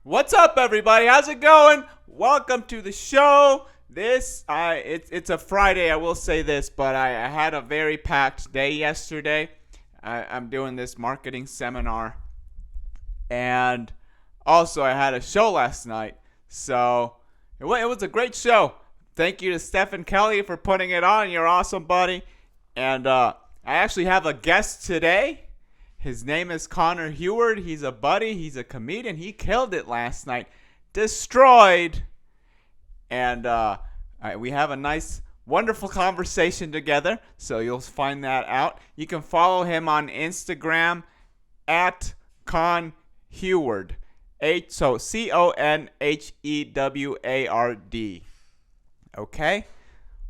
What's up, everybody? How's it going? Welcome to the show. It's a Friday. I will say this, but I had a very packed day yesterday. I'm doing this marketing seminar, and also I had a show last night. So it was a great show. Thank you to Stephen Kelly for putting it on. You're awesome, buddy. And I actually have a guest today. His name is Connor Heward. He's a buddy. He's a comedian. He killed it last night. Destroyed. And we have a nice, wonderful conversation together. So you'll find that out. You can follow him on Instagram at Con Heward. So CONHEWARD. Okay?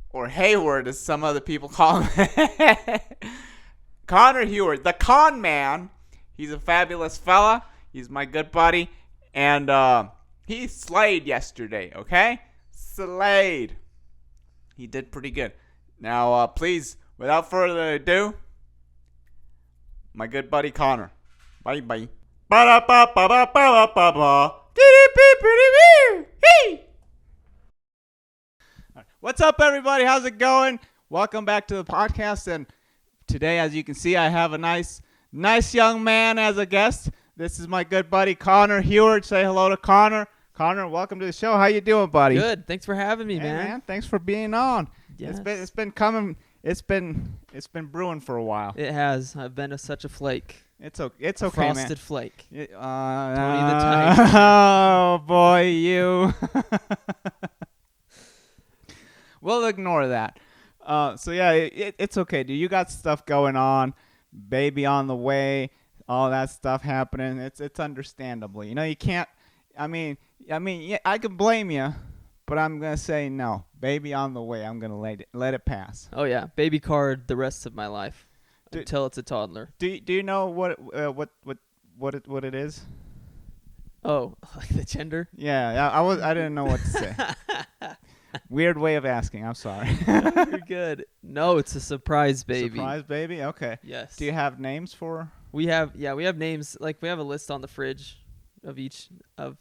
Or Hayward, as some other people call him. Connor Heward, the con man. He's a fabulous fella. He's my good buddy. And he slayed yesterday, okay? Slayed. He did pretty good. Now, please, without further ado, my good buddy Connor. Bye-bye. What's up, everybody? How's it going? Welcome back to the podcast. And today, as you can see, I have a nice young man as a guest. This is my good buddy Connor Heward. Say hello to Connor. Connor, welcome to the show. How you doing, buddy? Good. Thanks for having me, man. Thanks for being on. Yes. It's been coming. It's been brewing for a while. It has. I've been such a flake. It's okay, Frosted man. flake. Tony the Tiger. Oh boy, you. We'll ignore that. So yeah, it's okay, dude. You got stuff going on, baby on the way, all that stuff happening. It's understandable. You know, you can't. I mean, yeah, I can blame you, but I'm gonna say no. Baby on the way. I'm gonna let it pass. Oh yeah, baby card the rest of my life until it's a toddler. Do you know what it is? Oh, like the gender? Yeah, I didn't know what to say. Weird way of asking. I'm sorry. You're good. No, it's a surprise baby. Surprise baby? Okay. Yes. Do you have names for? We have names. Like we have a list on the fridge of each of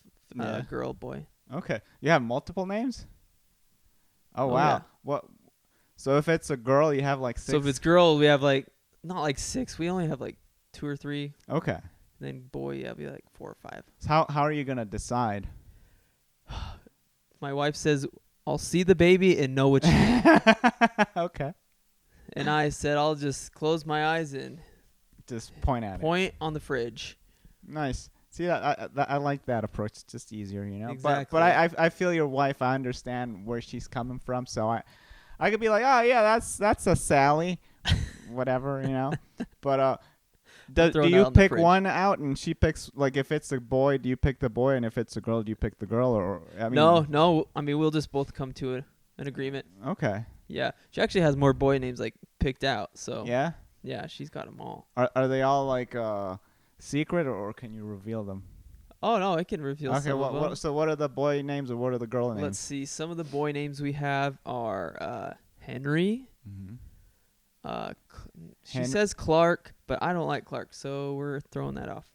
girl, boy. Okay. You have multiple names? Oh wow. Yeah. What? So if it's a girl, you have like 6. So if it's girl, we have like not like 6. We only have like 2 or 3. Okay. And then boy, yeah, we have like 4 or 5. So how are you gonna decide? My wife says, I'll see the baby and know which name. Okay. And I said, I'll just close my eyes and just point at it. Point on the fridge. Nice. See, I like that approach. It's just easier, you know. Exactly. But I feel your wife. I understand where she's coming from. So I could be like, oh yeah, that's a Sally, whatever, you know. But do you pick one out and she picks, like, if it's a boy, do you pick the boy, and if it's a girl, do you pick the girl? Or I mean, no. I mean, we'll just both come to an agreement. Okay. Yeah, she actually has more boy names like picked out. So yeah, she's got them all. Are they all like secret, or can you reveal them? Oh no, I can reveal. Okay. Some of them. So what are the boy names and what are the girl names? Let's see. Some of the boy names we have are Henry. Mm-hmm. She says Clark, but I don't like Clark, so we're throwing that off.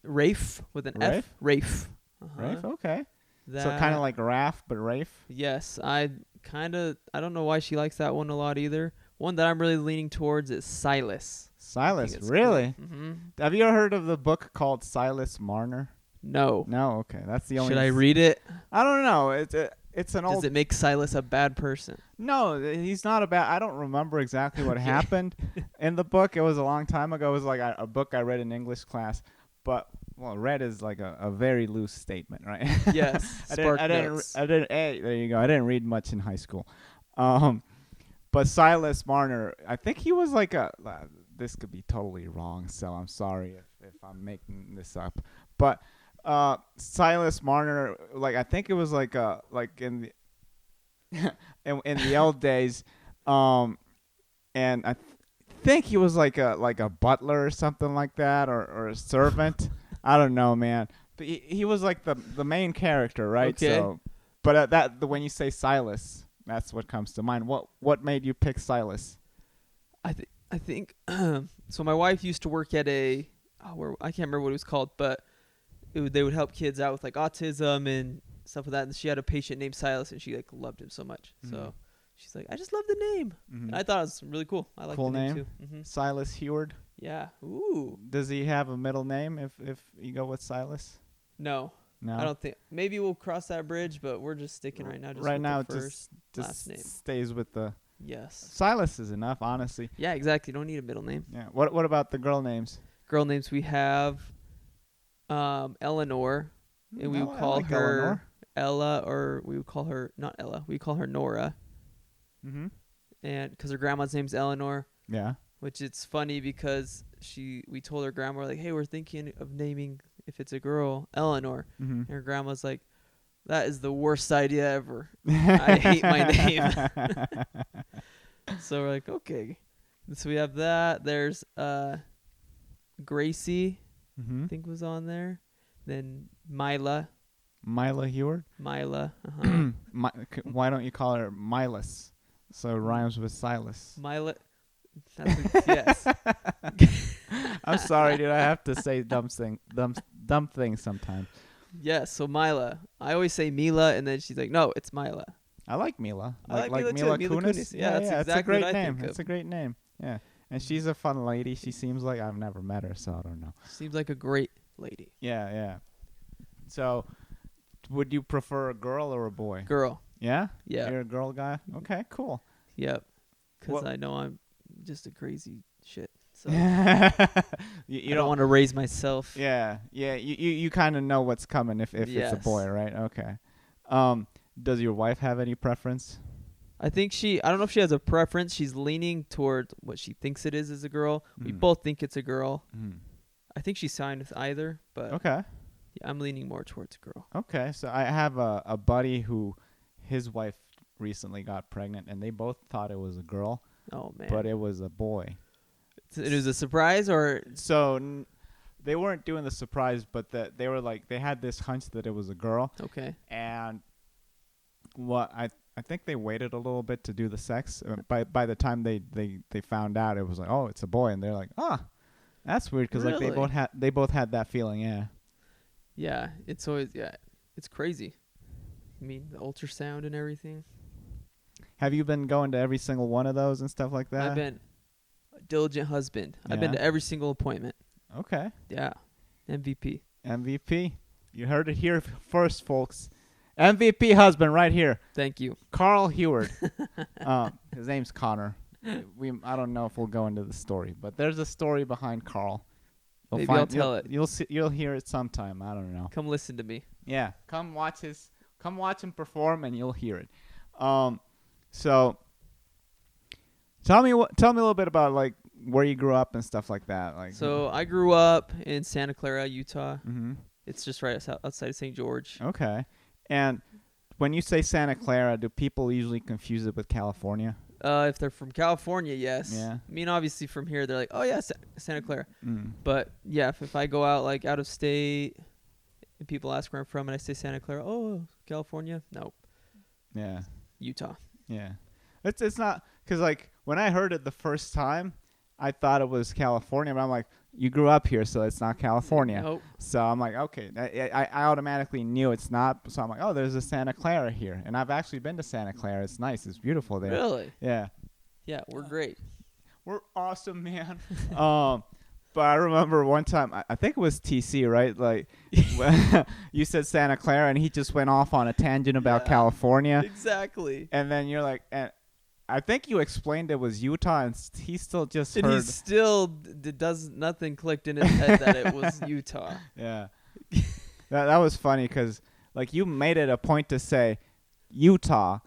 Rafe with an Rafe? F. Rafe. Rafe, okay. That, So kind of like Raph, but Rafe? Yes, I don't know why she likes that one a lot either. One that I'm really leaning towards is Silas. Silas, really? Cool. Mm-hmm. Have you ever heard of the book called Silas Marner? No. No, okay. That's the only. Should I read it? I don't know. It's an old. Does it make Silas a bad person? No, he's not a bad. I don't remember exactly what happened in the book. It was a long time ago. It was like a book I read in English class, but read is like a very loose statement, right? Yes. I didn't. Hey, there you go. I didn't read much in high school. But Silas Marner, I think he was like this could be totally wrong, so I'm sorry if I'm making this up. But Silas Marner, like I think it was like in the in the old days, and I think he was like a butler or something like that, or a servant. I don't know, man. But he was like the main character, right? Okay. So, but when you say Silas, that's what comes to mind. What made you pick Silas? I think so. My wife used to work at I can't remember what it was called, but they would help kids out with like autism and stuff like that. And she had a patient named Silas, and she like loved him so much. So she's like, I just love the name. And I thought it was really cool. I like cool the name name too. Silas Heward. Yeah. Ooh. Does he have a middle name if you go with Silas? No. I don't think. Maybe we'll cross that bridge, but we're just sticking right now. Just right with now, the first last name stays with the. Yes. Silas is enough, honestly. Yeah, exactly. Don't need a middle name. Yeah. What about the girl names? Girl names, we have Eleanor, and we would call her Eleanor. Ella, or we would call her not Ella. We call her Nora. And because her grandma's name's Eleanor. Yeah. Which it's funny because we told her grandma, like, hey, we're thinking of naming, if it's a girl, Eleanor. And her grandma's like, that is the worst idea ever. I hate my name. So we're like, okay. So we have that. There's Gracie, I think was on there. Then Mila. Mila Heward? Mila. Why don't you call her Milas? So it rhymes with Silas. Mila. Yes. I'm sorry, dude. I have to say dumb things sometimes. Yes. So Mila. I always say Mila, and then she's like, "No, it's Mila." I like Mila. I like Mila Mila Kunis. Yeah, that's exactly it's a great what I name. think of. It's a great name. Yeah, and she's a fun lady. She seems like I've never met her, so I don't know. Seems like a great lady. Yeah. So, would you prefer a girl or a boy? Girl. Yeah. Yeah. You're a girl guy. Okay, cool. Yep. Because I know I'm just a crazy shit. So you don't want to raise myself. Yeah. You kind of know what's coming if it's a boy, right? Okay. Does your wife have any preference? I think I don't know if she has a preference. She's leaning toward what she thinks it is as a girl. We both think it's a girl. I think she's fine with either, but okay. Yeah, I'm leaning more towards a girl. Okay, so I have a buddy who his wife recently got pregnant, and they both thought it was a girl. Oh, man. But it was a boy. It was a surprise, or? So they weren't doing the surprise, but they were like, they had this hunch that it was a girl. Okay. And I think they waited a little bit to do the sex. By the time they found out, it was like, oh, it's a boy, and they're like, that's weird, because really? like they both had that feeling. Yeah. Yeah, it's always it's crazy. I mean, the ultrasound and everything. Have you been going to every single one of those and stuff like that? I've been a diligent husband. I've been to every single appointment. Okay. Yeah. MVP. You heard it here first, folks. MVP husband right here. Thank you. Carl Heward. His name's Connor. I don't know if we'll go into the story, but there's a story behind Carl. Maybe I'll tell it. You'll hear it sometime. I don't know. Come listen to me. Yeah, come watch him perform, and you'll hear it. So tell me a little bit about like where you grew up and stuff like that. Like, so I grew up in Santa Clara, Utah. Mm-hmm. It's just right outside of St. George. Okay. And when you say Santa Clara, do people usually confuse it with California? If they're from California, yes. Yeah. I mean, obviously from here, they're like, oh, yeah, Santa Clara. Mm. But, yeah, if I go out, like, out of state, and people ask where I'm from, and I say Santa Clara, oh, California? Nope. Yeah. Utah. Yeah. It's not, because, like, when I heard it the first time, I thought it was California, but I'm like, you grew up here, so it's not California. Nope. So I'm like, okay. I automatically knew it's not. So I'm like, oh, there's a Santa Clara here. And I've actually been to Santa Clara. It's nice. It's beautiful there. Really? Yeah. Yeah, we're great. We're awesome, man. But I remember one time, I think it was TC, right? Like, you said Santa Clara, and he just went off on a tangent about California. Exactly. And then you're like, and I think you explained it was Utah, and he still just and heard. he still does nothing clicked in his head that it was Utah. Yeah. That was funny because, like, you made it a point to say Utah,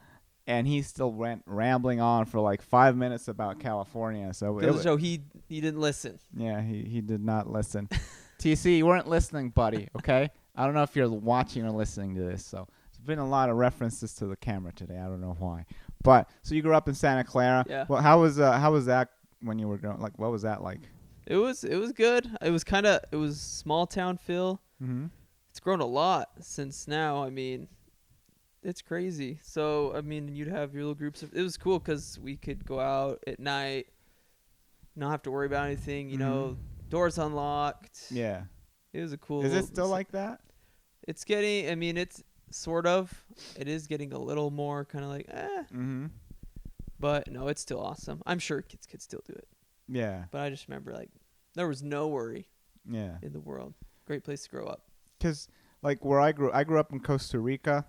and he still went rambling on for like 5 minutes about California. So he didn't listen. Yeah, he did not listen. TC, you weren't listening, buddy, okay? I don't know if you're watching or listening to this. So there's been a lot of references to the camera today. I don't know why. But so you grew up in Santa Clara. Yeah. Well, how was that when you were growing? Like, what was that like? It was good. It was small town feel. Mm-hmm. It's grown a lot since now. I mean, it's crazy. So I mean, you'd have your little groups. It was cool because we could go out at night, not have to worry about anything. You know, doors unlocked. Yeah. It was a cool. Is it still like that? It's getting. I mean, it's sort of. It is getting a little more kind of like Mm-hmm. But no, it's still awesome. I'm sure kids could still do it. Yeah. But I just remember like there was no worry Yeah. in the world. Great place to grow up. Because like where I grew up in Costa Rica.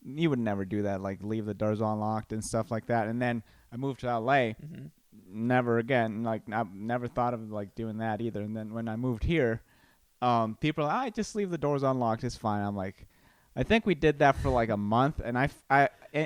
You would never do that, like leave the doors unlocked and stuff like that. And then I moved to LA. Mm-hmm. Never again. Like I never thought of like doing that either. And then when I moved here, people are like, I just leave the doors unlocked. It's fine. I'm like, I think we did that for like a month, and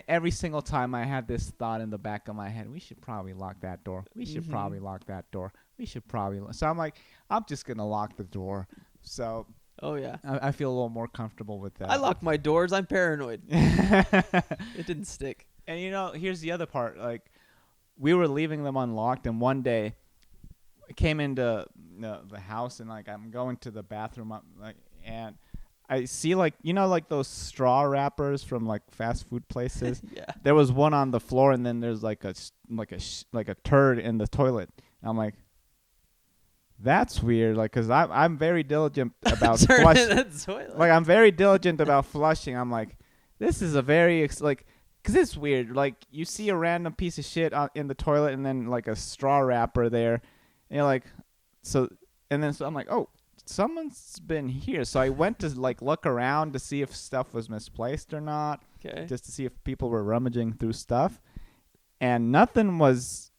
every single time I had this thought in the back of my head, we should probably lock that door. We should probably lock that door. We should probably. So I'm like, I'm just gonna lock the door. So. Oh yeah. I feel a little more comfortable with that. I lock my doors. I'm paranoid. It didn't stick. And here's the other part. Like, we were leaving them unlocked, and one day, I came into the house, and like I'm going to the bathroom, and I see like those straw wrappers from like fast food places. Yeah. There was one on the floor, and then there's like a turd in the toilet. And I'm like, that's weird. Like, cause I'm very diligent about flushing. Like, I'm very diligent about flushing. I'm like, this is a very cause it's weird. Like, you see a random piece of shit in the toilet, and then like a straw wrapper there, and you're like, so I'm like, oh. Someone's been here. So I went to like look around to see if stuff was misplaced or not. Okay. Just to see if people were rummaging through stuff. And nothing was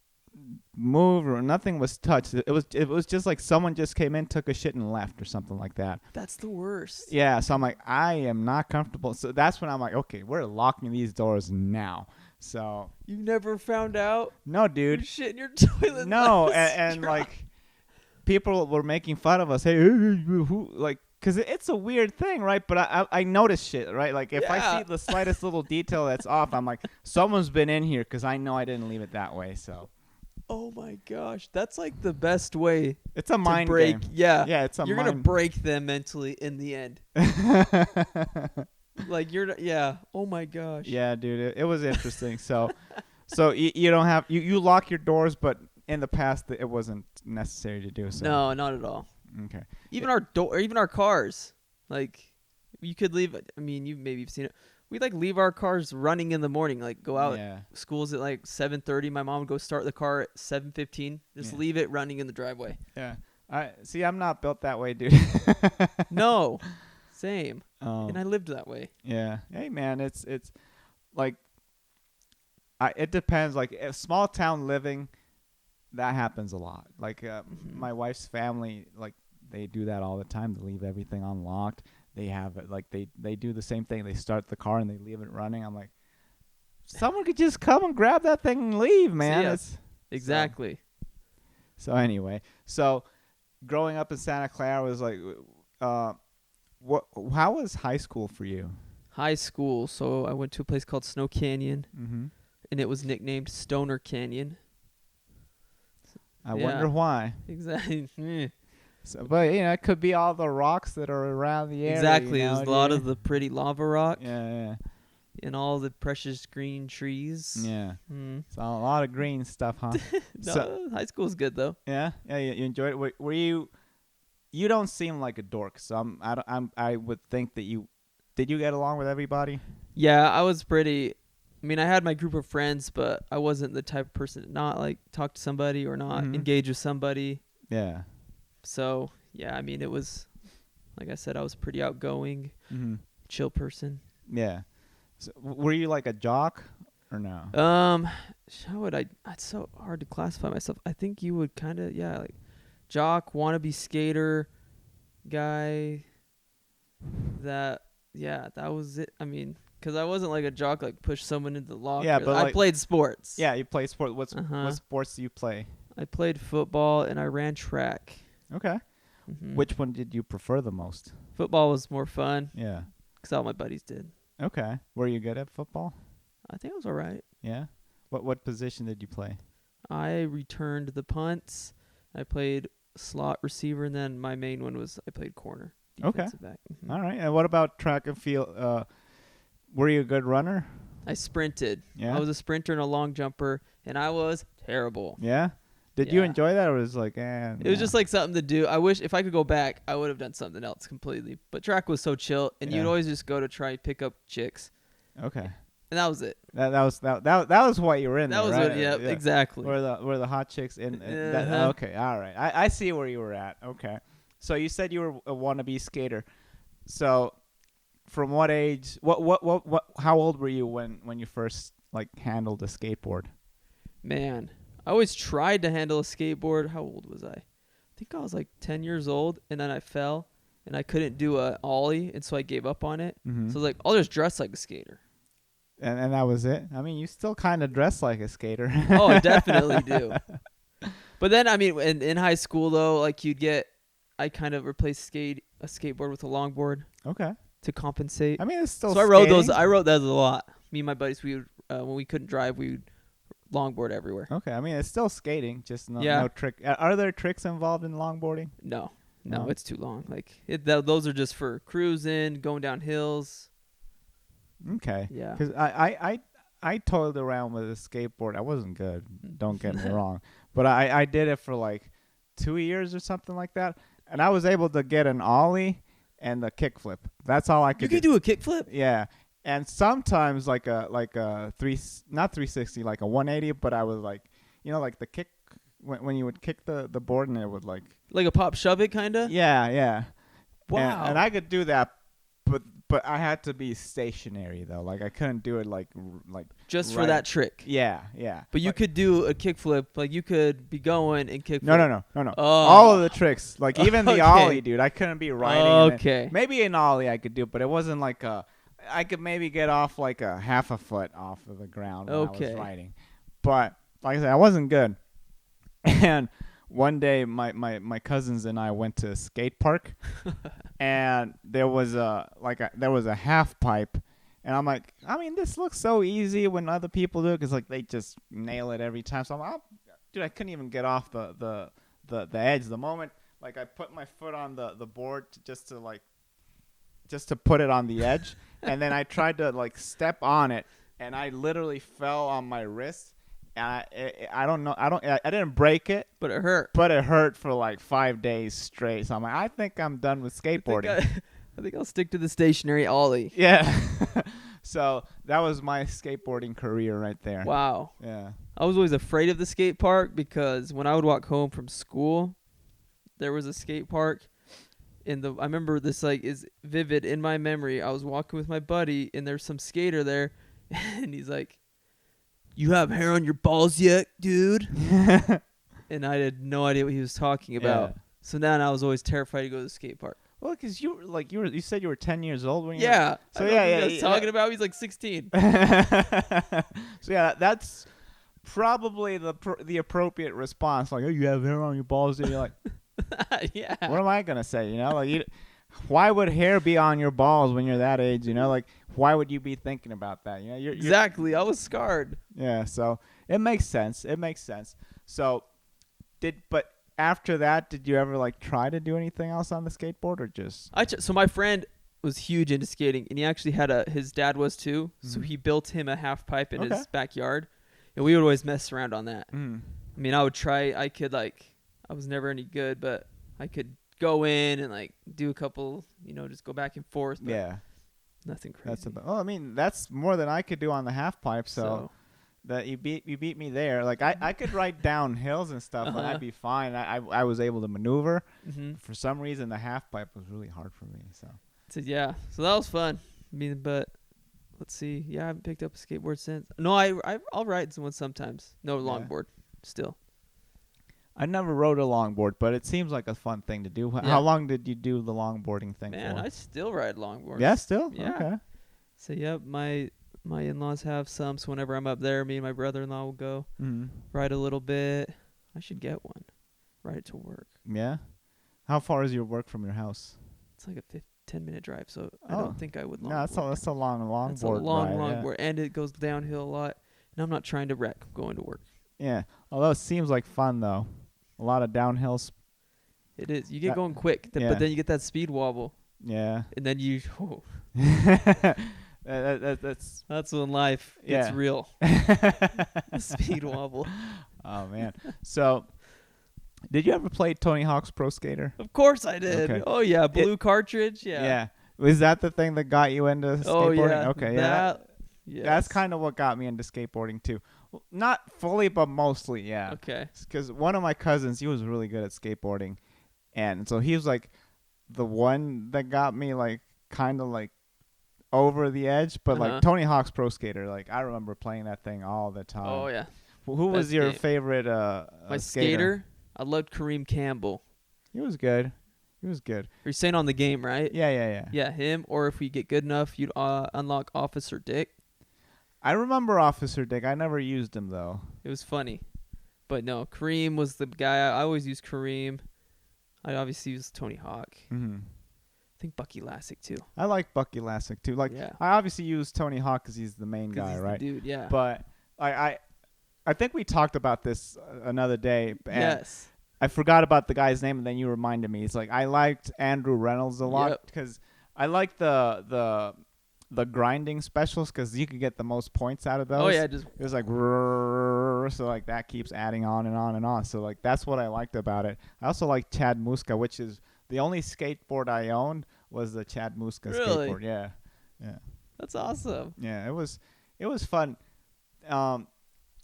moved or nothing was touched. It was just like someone just came in, took a shit and left or something like that. That's the worst. Yeah, so I'm like, I am not comfortable. So that's when I'm like, okay, we're locking these doors now. So you never found out? No, dude. Your shit in your toilet. No, and like people were making fun of us. Hey, who, like, because it's a weird thing, right? But I notice shit, right? Like, if I see the slightest little detail that's off, I'm like, someone's been in here because I know I didn't leave it that way. So. Oh my gosh, that's like the best way. It's a mind break. game. Yeah, yeah, it's a. You're gonna break them mentally in the end. Like yeah. Oh my gosh. Yeah, dude, it was interesting. So you don't have you lock your doors, but in the past it wasn't necessary to do so. No, not at all. Okay. Even our cars, like you could leave. I mean, you've seen it. We like leave our cars running in the morning. Like go out. Yeah. School's at like 7:30. My mom would go start the car at 7:15. Just leave it running in the driveway. Yeah. I'm not built that way, dude. No. Same. Oh. And I lived that way. Yeah. Hey, man, it's like it depends. Like small town living, that happens a lot. Like my wife's family, like they do that all the time. They leave everything unlocked. They have it like they do the same thing. They start the car and they leave it running. I'm like, someone could just come and grab that thing and leave, man. Exactly. So anyway, growing up in Santa Clara was like, how was high school for you? High school, so I went to a place called Snow Canyon, and it was nicknamed Stoner Canyon. I wonder why. Exactly. So, but it could be all the rocks that are around the area. Exactly, there's a lot of the pretty lava rock. Yeah. And all the precious green trees. Yeah. So a lot of green stuff, huh? No, high school's good though. Yeah. Yeah. You enjoyed it. Were you? You don't seem like a dork, so I would think that you. Did you get along with everybody? Yeah, I was pretty. I mean, I had my group of friends, but I wasn't the type of person to not like talk to somebody or not engage with somebody. Yeah. So yeah, I mean, it was like I said, I was a pretty outgoing, chill person. Yeah. So, were you like a jock or no? How would I? It's so hard to classify myself. I think you would kind of like jock, wannabe skater, guy. That was it. I mean, because I wasn't like a jock, like push someone into the locker. Yeah, but I played sports. Yeah, you played sports. What sports do you play? I played football and I ran track. Okay. Which one did you prefer the most? Football was more fun. Yeah. Because all my buddies did. Okay. Were you good at football? I think I was all right. Yeah. What position did you play? I returned the punts. I played slot receiver, and then my main one was I played corner. Defensive back. All right. And what about track and field? Were you a good runner? I sprinted. Yeah. I was a sprinter and a long jumper, and I was terrible. Yeah. Did you enjoy that, or was it like, It was just like something to do. I wish if I could go back, I would have done something else completely. But track was so chill, and you'd always just go to try pick up chicks. Okay. And that was it. That was what you were in. That there, was right? what. Yeah, exactly. Were the hot chicks in? Okay, all right. I see where you were at. Okay. So you said you were a wannabe skater. So, from what age? What? How old were you when you first like handled a skateboard? Man, I always tried to handle a skateboard. How old was I think I was like 10 years old, and then I fell, and I couldn't do a ollie, and so I gave up on it. Mm-hmm. So I was like, I'll just dress like a skater. And that was it. I mean, you still kind of dress like a skater. Oh, I definitely do. But then, I mean, in high school though, like I kind of replaced a skateboard with a longboard. Okay. To compensate. I mean, it's still. So I rode those a lot. Me and my buddies, we would when we couldn't drive, we would longboard everywhere. Okay, I mean, it's still skating, just no trick. Are there tricks involved in longboarding? No, it's too long. Like those are just for cruising, going down hills. Okay. Yeah. Because I toiled around with a skateboard. I wasn't good. Don't get me wrong, but I did it for like 2 years or something like that, and I was able to get an ollie and a kickflip. That's all I could. You could do a kickflip. Yeah. And sometimes like a not 360, like a 180, but I was like, like the kick when you would kick the board and it would like a pop shove it kind of. Yeah. Wow. And I could do that, but I had to be stationary though. Like I couldn't do it like just for that trick. Yeah. But you could do a kickflip. Like you could be going and kickflip. No. Oh. All of the tricks, like even the ollie, dude. I couldn't be riding. Okay. Maybe an ollie I could do, but it wasn't like I could maybe get off like a half a foot off of the ground when I was riding. But like I said, I wasn't good. And one day my cousins and I went to a skate park and there was a half pipe, and I'm like, I mean, this looks so easy when other people do it because like they just nail it every time. So I'm like, dude, I couldn't even get off the edge. The moment like I put my foot on the board just to put it on the edge, and then I tried to like step on it, and I literally fell on my wrist. And I didn't break it, but it hurt. But it hurt for like 5 days straight. So I'm like, I think I'm done with skateboarding. I think I'll stick to the stationary ollie. Yeah. So that was my skateboarding career right there. Wow. Yeah. I was always afraid of the skate park because when I would walk home from school, there was a skate park. I remember this like is vivid in my memory. I was walking with my buddy and there's some skater there, and he's like, "You have hair on your balls yet, dude?" And I had no idea what he was talking about. Yeah. So then I was always terrified to go to the skate park. Well, because you said you were 10 years old when you were. So he's talking about. He's like 16. So yeah, that's probably the appropriate response. Like, oh, you have hair on your balls, and you're like, yeah. What am I gonna say? Why would hair be on your balls when you're that age? Like, why would you be thinking about that? You're exactly. I was scarred. Yeah, so it makes sense. So, but after that, did you ever like try to do anything else on the skateboard or just? So my friend was huge into skating, and he actually had his dad was too. Mm-hmm. So he built him a half pipe in his backyard, and we would always mess around on that. Mm. I mean, I would try. I was never any good, but I could go in and like do a couple, just go back and forth. But yeah, nothing crazy. I mean, that's more than I could do on the half pipe. So that you beat me there. Like I could ride down hills and stuff, but I'd be fine. I was able to maneuver. Mm-hmm. For some reason, the half pipe was really hard for me. So yeah, so that was fun. I mean, but let's see. Yeah, I haven't picked up a skateboard since. No, I'll ride one sometimes. No longboard still. I never rode a longboard, but it seems like a fun thing to do. Yeah. How long did you do the longboarding thing for? Man, I still ride longboards. Yeah, still? Yeah. Okay. So, yeah, my in-laws have some, so whenever I'm up there, me and my brother-in-law will go ride a little bit. I should get one. Ride it to work. Yeah? How far is your work from your house? It's like a 10-minute drive, so I don't think I would longboard. No, that's a long longboard. That's a long longboard, and it goes downhill a lot, and I'm not trying to wreck going to work. Yeah, although it seems like fun, though. A lot of downhills. It is. You get going quick, but then you get that speed wobble. Yeah. And then you... Oh. That's when life gets real. Speed wobble. Oh, man. So Did you ever play Tony Hawk's Pro Skater? Of course I did. Okay. Oh yeah, blue cartridge. Yeah. Yeah. Was that the thing that got you into skateboarding? Oh yeah. Okay. Yes. That's kind of what got me into skateboarding too. Well, not fully, but mostly. Yeah. Okay. Because one of my cousins, he was really good at skateboarding, and so he was like the one that got me like kind of like over the edge. But like Tony Hawk's Pro Skater, like I remember playing that thing all the time. Oh yeah. Who was your favorite my skater? I loved Kareem Campbell. He was good. He was good. You're saying on the game, right? Yeah. Yeah, him. Or if we get good enough, you'd unlock Officer Dick. I remember Officer Dick. I never used him though. It was funny, but no, Kareem was the guy. I always used Kareem. I obviously used Tony Hawk. Mm-hmm. I think Bucky Lasek too. I like Bucky Lasek too. Like I obviously use Tony Hawk because he's the main guy, he's right? The dude, yeah. But I think we talked about this another day. And yes. I forgot about the guy's name, and then you reminded me. It's like I liked Andrew Reynolds a lot because I like the grinding specials because you could get the most points out of those. Oh yeah, it was like so like that keeps adding on and on and on. So like that's what I liked about it. I also like Chad Muska, which is the only skateboard I owned was the Chad Muska skateboard. Yeah. That's awesome. Yeah, it was fun.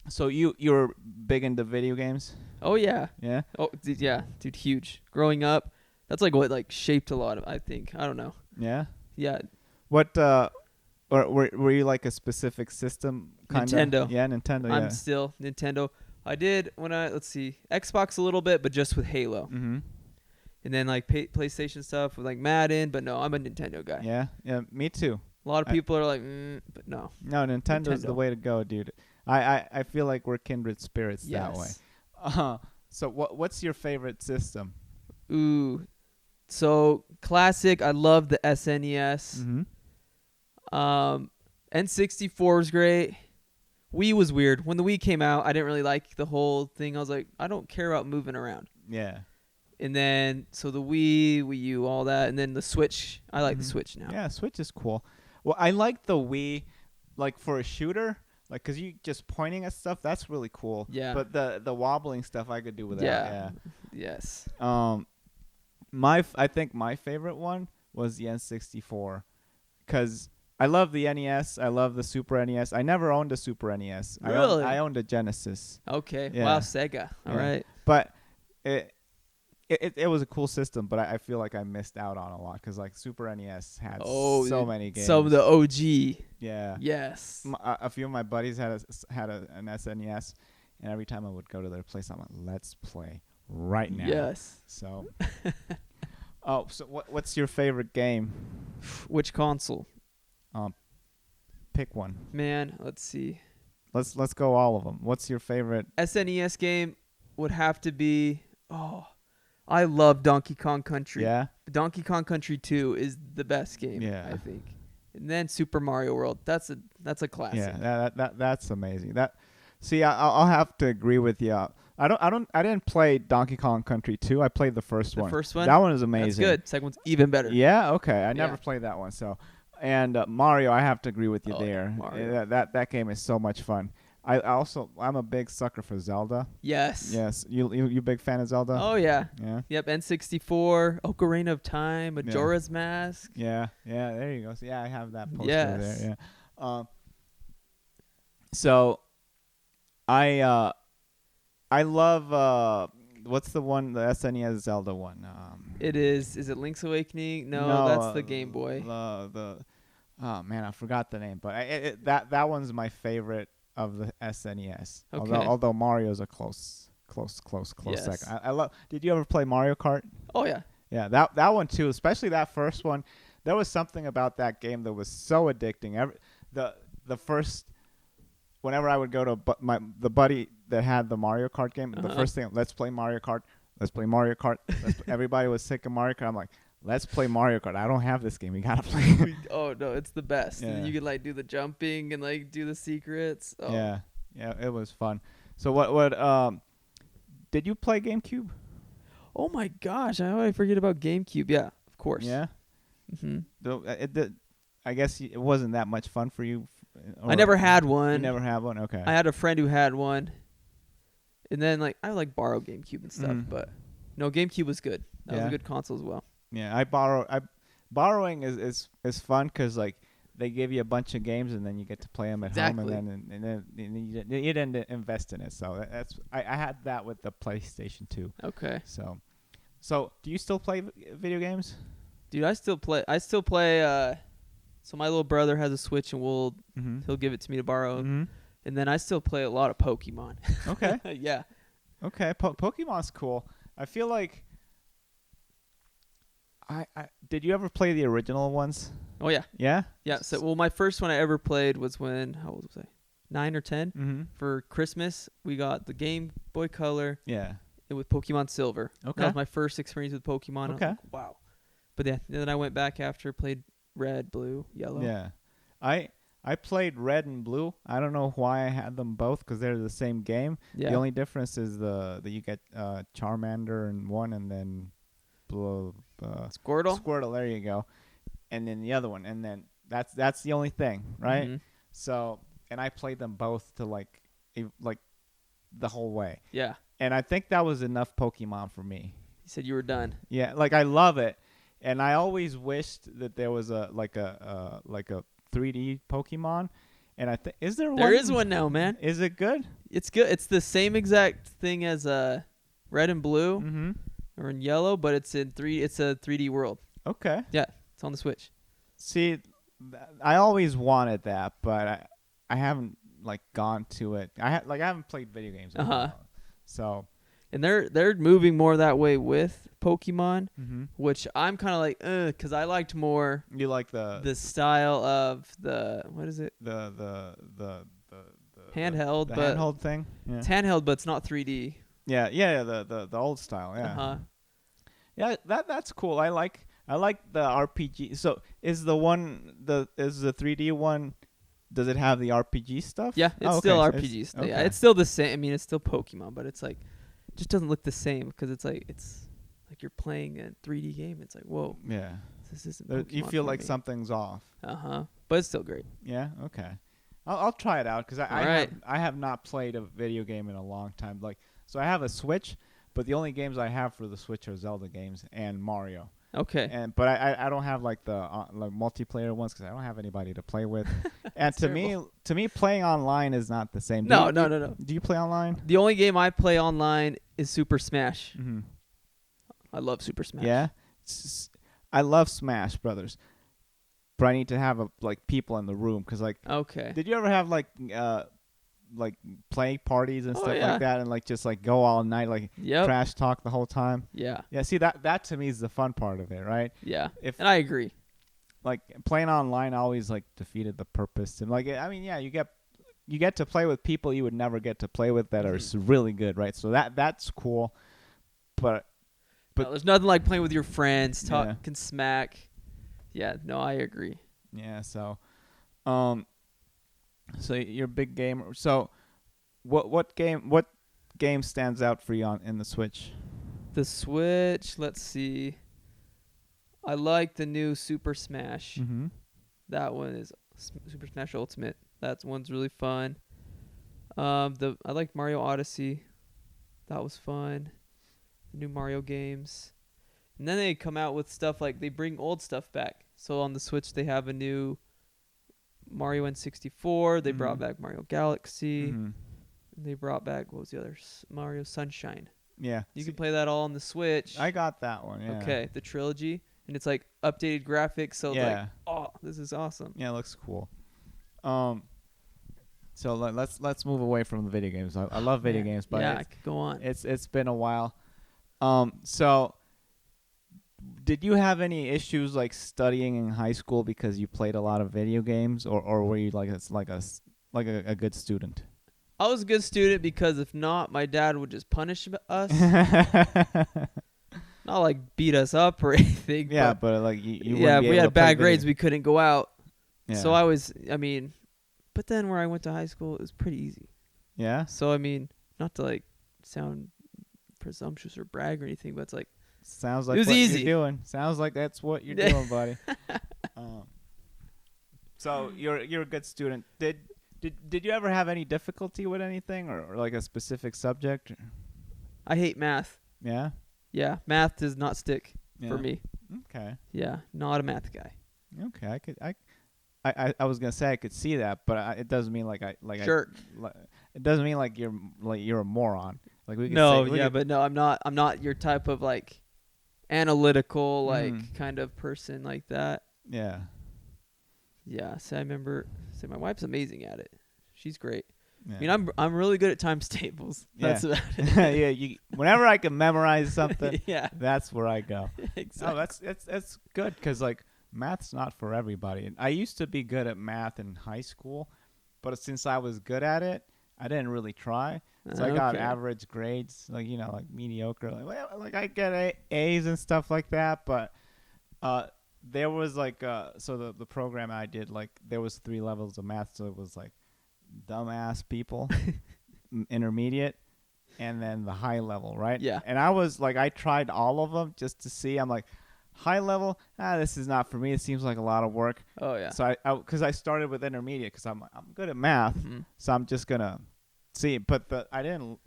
So you were big into video games? Oh yeah. Yeah. Oh yeah, dude, huge. Growing up, that's like what like shaped a lot of. I think. I don't know. Yeah. Yeah. What? Or were you like a specific system? Nintendo. Yeah, Nintendo. Yeah. I'm still Nintendo. I did when let's see, Xbox a little bit, but just with Halo. Mm-hmm. And then like PlayStation stuff with like Madden, but no, I'm a Nintendo guy. Yeah, me too. A lot of people are like, but no. No, Nintendo's the way to go, dude. I feel like we're kindred spirits that way. So what's your favorite system? Ooh, so classic. I love the SNES. Mm-hmm. N64 was great. Wii was weird. When the Wii came out, I didn't really like the whole thing. I was like, I don't care about moving around. Yeah. And then, so the Wii U, all that. And then the Switch. I like the Switch now. Yeah, Switch is cool. Well, I like the Wii, like for a shooter, like because you just pointing at stuff. That's really cool. Yeah. But the wobbling stuff I could do without. Yeah. Yes. I think my favorite one was the N64, because I love the NES. I love the Super NES. I never owned a Super NES. Really? I owned a Genesis. Okay. Yeah. Wow, Sega. All right. But it was a cool system, but I feel like I missed out on a lot because like Super NES had so many games. Some of the OG. Yeah. Yes. A few of my buddies had an SNES, and every time I would go to their place, I'm like, let's play right now. Yes. So. So what's your favorite game? Which console? Pick one. Man, let's see. Let's go all of them. What's your favorite? SNES game would have to be. Oh, I love Donkey Kong Country. Yeah. Donkey Kong Country 2 is the best game. Yeah. I think. And then Super Mario World. That's a classic. Yeah. That's amazing. I'll have to agree with you. I didn't play Donkey Kong Country 2. I played the first one. The first one? That one is amazing. That's good. Second one's even better. Yeah. Okay. I never played that one. So. And Mario, I have to agree with you there. Mario. That game is so much fun. I'm a big sucker for Zelda. Yes. Yes. You big fan of Zelda? Oh yeah. Yeah. Yep. N64, Ocarina of Time, Majora's Mask. Yeah. Yeah. There you go. So I have that poster there. Yeah. So, I love what's the one, the SNES Zelda one? It is. Is it Link's Awakening? No, that's the Game Boy. Oh man, I forgot the name, but that one's my favorite of the SNES. Okay. Although Mario's a close Yes. second. I love. Did you ever play Mario Kart? Oh yeah. Yeah, that one too. Especially that first one. There was something about that game that was so addicting. The first. Whenever I would go to the buddy that had the Mario Kart game, the first thing, let's play Mario Kart. Let's play Mario Kart. Everybody was sick of Mario Kart. I'm like, let's play Mario Kart. I don't have this game. We gotta play. Oh no, it's the best. Yeah. You could like do the jumping and like do the secrets. Oh. Yeah, it was fun. So what did you play GameCube? Oh my gosh, how did I forget about GameCube? Yeah, of course. Yeah. Mm-hmm. I guess it wasn't that much fun for you. I never had one. You never had one? Okay. I had a friend who had one. And then like I like borrow GameCube and stuff, but no, GameCube was good. That was a good console as well. Yeah, borrowing is fun because like they give you a bunch of games and then you get to play them at home, and then you didn't invest in it. So that's I had that with the PlayStation 2. Okay. So do you still play video games? Dude, I still play. So my little brother has a Switch, and he'll give it to me to borrow. And then I still play a lot of Pokemon. Okay. Yeah. Okay. Pokemon's cool. I feel like I did you ever play the original ones? Oh yeah. Yeah? Yeah. So my first one I ever played was when how old was I? 9 or 10. Mm-hmm. For Christmas, we got the Game Boy Color. Yeah. With Pokemon Silver. Okay. That was my first experience with Pokemon. Okay. I was like, wow. But yeah, then I went back after, played Red, Blue, Yellow. Yeah. I played Red and Blue. I don't know why I had them both because they're the same game. Yeah. The only difference is that you get Charmander in one and then Blue Squirtle. Squirtle, there you go. And then the other one, and then that's the only thing, right? Mm-hmm. So, and I played them both to like the whole way. Yeah. And I think that was enough Pokemon for me. You said you were done. Yeah, like I love it, and I always wished that there was a 3D Pokemon, and I think there is one now, man. Is it good? It's good. It's the same exact thing as Red and Blue, or in Yellow, but it's in It's a 3D world. Okay. Yeah, it's on the Switch. See, I always wanted that, but I haven't gone to it. I haven't played video games. So, and they're moving more that way with Pokemon, which I'm kind of like, because I liked more. You like the style of what is it? The handheld, the but handheld thing. Yeah. It's handheld, but it's not 3D. Yeah, the old style. Yeah. Yeah, that's cool. I like the RPG. So is the 3D one? Does it have the RPG stuff? Yeah, it's still RPG stuff. Yeah, it's still the same. I mean, it's still Pokemon, but it's like, it just doesn't look the same because it's like you're playing a 3D game. It's like, whoa. Yeah. This isn't Pokemon. You feel like something's off. But it's still great. Yeah. Okay. I'll try it out because I have not played a video game in a long time. So I have a Switch, but the only games I have for the Switch are Zelda games and Mario. Okay. But I don't have the multiplayer ones because I don't have anybody to play with. And to me, playing online is not the same. No. Do you play online? The only game I play online is Super Smash. I love Super Smash. Yeah, I love Smash Brothers, but I need to have people in the room because Okay. Did you ever have play parties and stuff like that, and just go all night, trash talk the whole time? Yeah. Yeah. See that to me is the fun part of it, right? Yeah. And I agree. Playing online always defeated the purpose. And you get to play with people you would never get to play with that are really good, right? So that's cool. But no, there's nothing like playing with your friends, talking smack. Yeah. No, I agree. Yeah. So, so you're a big gamer. So, what game stands out for you in the Switch? The Switch. Let's see. I like the new Super Smash. That one is Super Smash Ultimate. That one's really fun. I like Mario Odyssey. That was fun. The new Mario games. And then they come out with stuff they bring old stuff back. So on the Switch they have a new Mario N64. They brought back Mario Galaxy. And they brought back, what was the other? Mario Sunshine. Yeah. You can play that all on the Switch. I got that one, yeah. Okay, the trilogy. And it's updated graphics, so this is awesome. Yeah, it looks cool. So let's move away from the video games. I love video games, but I could go on. It's been a while. So did you have any issues studying in high school because you played a lot of video games, or were you a good student? I was a good student because if not, my dad would just punish us. Not beat us up or anything. Yeah, but you if we had bad grades, we couldn't go out. Yeah. So but then where I went to high school, it was pretty easy. Yeah. So not to sound presumptuous or brag or anything, but it's sounds like it was what easy. You're doing. Sounds like that's what you're doing, buddy. So you're a good student. Did you ever have any difficulty with anything or like a specific subject? I hate math. Yeah. Yeah, math does not stick Yeah. for me. Okay. Yeah, not a math guy. Okay. I was gonna say I could see that, but it doesn't mean like Sure. it doesn't mean like you're a moron. Like we could No, say, but no, I'm not. I'm not your type of like analytical Mhm. kind of person like that. Yeah. Yeah. So I remember. So my wife's amazing at it. She's great. Yeah. I mean, I'm really good at times tables. That's Yeah. about it. Yeah. Whenever I can memorize something, Yeah. that's where I go. Exactly. Oh, that's good because like math's not for everybody. And I used to be good at math in high school, but since I was good at it, I didn't really try. So I got Okay. average grades, like like mediocre. Like I get A's and stuff like that. But there was like so the program I did, like there was 3 levels of math. So it was like dumbass people, intermediate, and then the high level, right? Yeah. And I was like, I tried all of them just to see. I'm like, high level, this is not for me. It seems like a lot of work. Oh yeah. So because I started with intermediate because I'm good at math, Mhm. so I'm just gonna see. But I didn't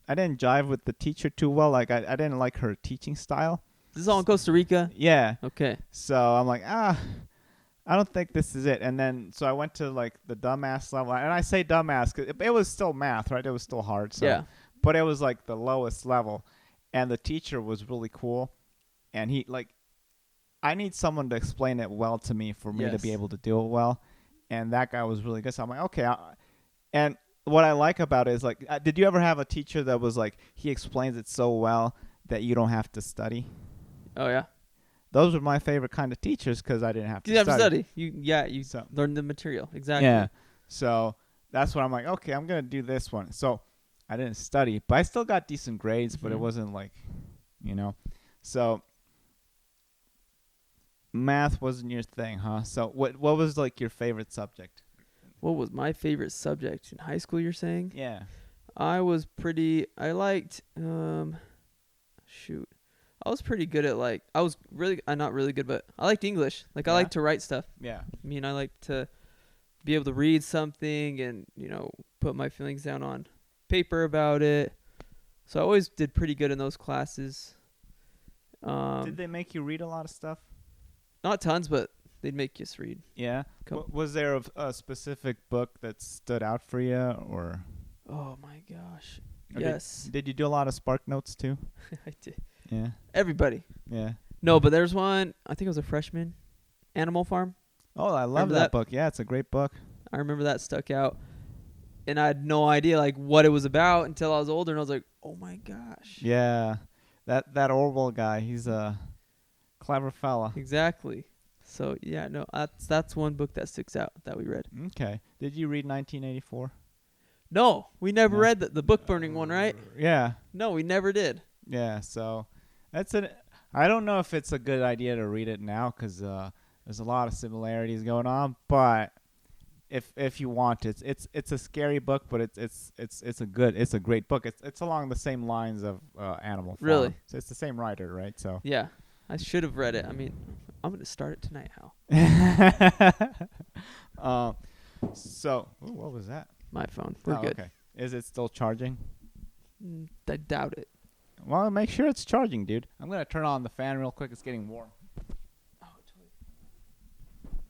jive with the teacher too well. Like I didn't like her teaching style. This is all in Costa Rica. Yeah. Okay. So I'm like, I don't think this is it. And then so I went to like the dumbass level, and I say dumbass because it was still math, right? It was still hard. So, Yeah. But it was like the lowest level, and the teacher was really cool, and he like, I need someone to explain it well to me for me to be Yes. able to do it well, and that guy was really good. So I'm like, okay. And what I like about it is like, did you ever have a teacher that was like, he explains it so well that you don't have to study? Oh yeah. Those were my favorite kind of teachers because I didn't have to You have to study. study. You So- learn the material. Exactly. Yeah. So that's what I'm like, okay, I'm going to do this one. So I didn't study, but I still got decent grades, but it Mhm. wasn't like, So math wasn't your thing, huh? So what was like your favorite subject? What was my favorite subject in high school? You're saying? Yeah. I liked shoot. I was pretty good at I'm not really good, but I liked English. Like I Yeah? like to write stuff. Yeah. I mean, I like to be able to read something and, put my feelings down on paper about it. So I always did pretty good in those classes. Did they make you read a lot of stuff? Not tons, but they'd make us read. Yeah. Couple. Was there a specific book that stood out for you, or Oh my gosh. Or Yes. did you do a lot of Spark Notes too? I did. Yeah. Everybody. Yeah. No, but there's one, I think I was a freshman, Animal Farm. Oh, I love Remember that that? book. Yeah, it's a great book. I remember that stuck out. And I had no idea like what it was about until I was older, and I was like, "Oh my gosh!" Yeah, that Orwell guy, he's a clever fella. Exactly. So yeah, no, that's one book that sticks out that we read. Okay. Did you read 1984? No, we never No. read the book burning one, right? Yeah. No, we never did. Yeah. So I don't know if it's a good idea to read it now because there's a lot of similarities going on, but if you want it, it's a scary book, but it's a great book. It's along the same lines of Animal Farm. Really? So it's the same writer, right? So Yeah, I should have read it. I mean, I'm gonna start it tonight, Hal. What was that? My phone. We're good. Okay. Is it still charging? I doubt it. Well, make sure it's charging, dude. I'm gonna turn on the fan real quick. It's getting warm. Oh, totally.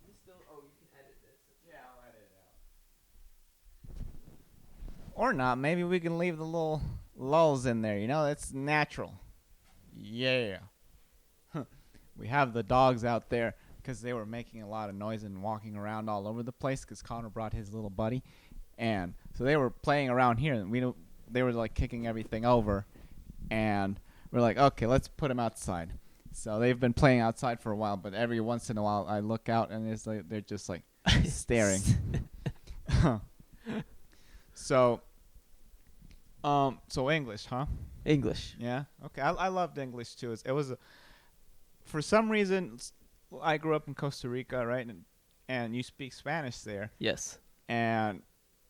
You can edit this. Yeah, I'll edit it out. Or not. Maybe we can leave the little lulls in there. It's natural. Yeah. We have the dogs out there because they were making a lot of noise and walking around all over the place because Connor brought his little buddy. And so they were playing around here, and they were like kicking everything over. And we're like, okay, let's put them outside. So they've been playing outside for a while, but every once in a while I look out and it's like they're just like staring. So English, huh? English. Yeah. Okay. I loved English too. It was for some reason I grew up in Costa Rica, right? And you speak Spanish there. Yes. And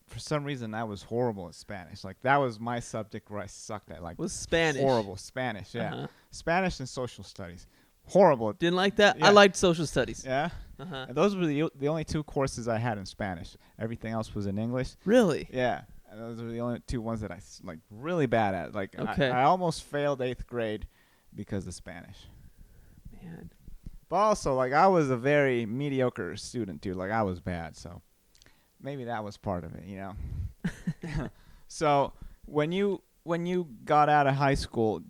for some reason I was horrible at Spanish. Like that was my subject where I sucked at. Like Was Spanish. horrible Spanish. Yeah. Uh-huh. Spanish and social studies. Horrible. Didn't like that. Yeah. I liked social studies. Yeah. Uh-huh. And those were the only 2 courses I had in Spanish. Everything else was in English. Really? Yeah. And those were the only 2 ones that I like really bad at. Like Okay. I almost failed 8th grade because of Spanish. Man. But also, like, I was a very mediocre student, dude. Like, I was bad, so maybe that was part of it, you know. So when you got out of high school,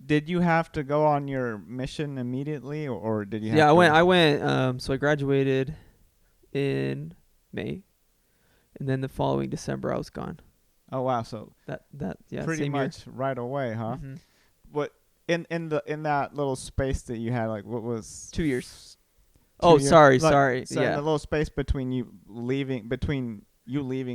did you have to go on your mission immediately, or did you? Have Yeah, to I went. So I graduated in May, and then the following December I was gone. Oh wow! So Yeah, pretty same year. much right away, huh? Mhm. What in that little space that you had, like, what was 2 years. 2 Oh, years? sorry. So in Yeah. the little space between you leaving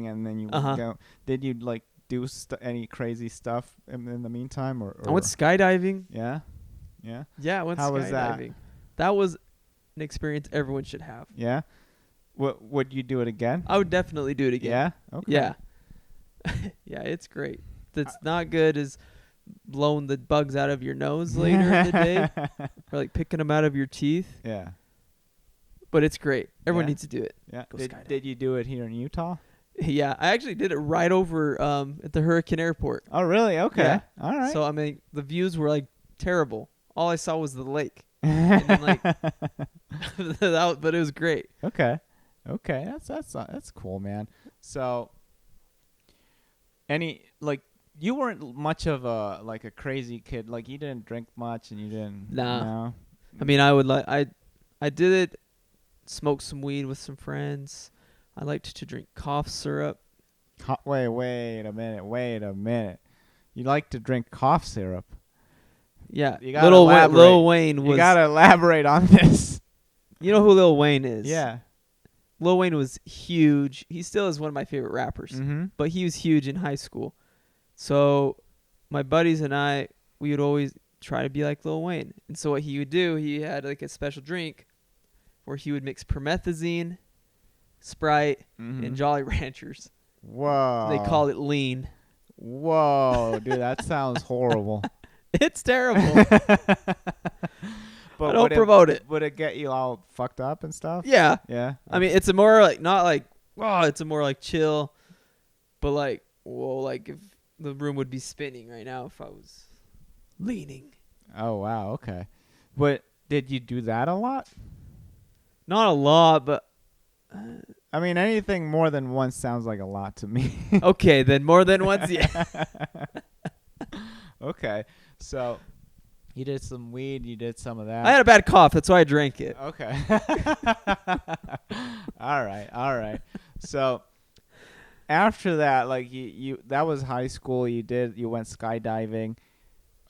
and then you Uh-huh. go, did you like do any crazy stuff in the meantime, or I went skydiving. yeah. Yeah, I went How skydiving. was that? That was an experience everyone should have. Yeah. Would you do it again? I would definitely do it again. Yeah. Okay. Yeah. Yeah, it's great. That's not good as blowing the bugs out of your nose later in the day, or like picking them out of your teeth. Yeah. But it's great. Everyone Yeah. needs to do it. Yeah. Go Did, skydiving. did you do it here in Utah? Yeah, I actually did it right over at the Hurricane Airport. Oh, really? Okay. Yeah. All right. So I mean, the views were like terrible. All I saw was the lake. And then, like, but it was great. Okay. That's cool, man. So, you weren't much of a crazy kid. Like, you didn't drink much, and you didn't. Nah. No? I mean, I did it, smoked some weed with some friends. I liked to drink cough syrup. Wait a minute. You like to drink cough syrup? Yeah, You gotta elaborate. Lil Wayne was. You gotta elaborate on this. You know who Lil Wayne is? Yeah. Lil Wayne was huge. He still is one of my favorite rappers. Mm-hmm. But he was huge in high school. So my buddies and I, we would always try to be like Lil Wayne. And so what he would do, he had like a special drink where he would mix promethazine, Sprite, Mm-hmm. and Jolly Ranchers. Whoa. They call it lean. Whoa, dude, that sounds horrible. It's terrible. But I don't promote it. Would it get you all fucked up and stuff? Yeah. Yeah. I mean, it's a more like, not like, oh, it's a more like chill, but like, whoa, like if the room would be spinning right now if I was leaning. Oh wow. Okay. But did you do that a lot? Not a lot, but I mean, anything more than once sounds like a lot to me. okay, then more than once, yeah. Okay. So you did some weed. You did some of that. I had a bad cough, that's why I drank it. Okay. All right. So after that, like you that was high school. You went skydiving.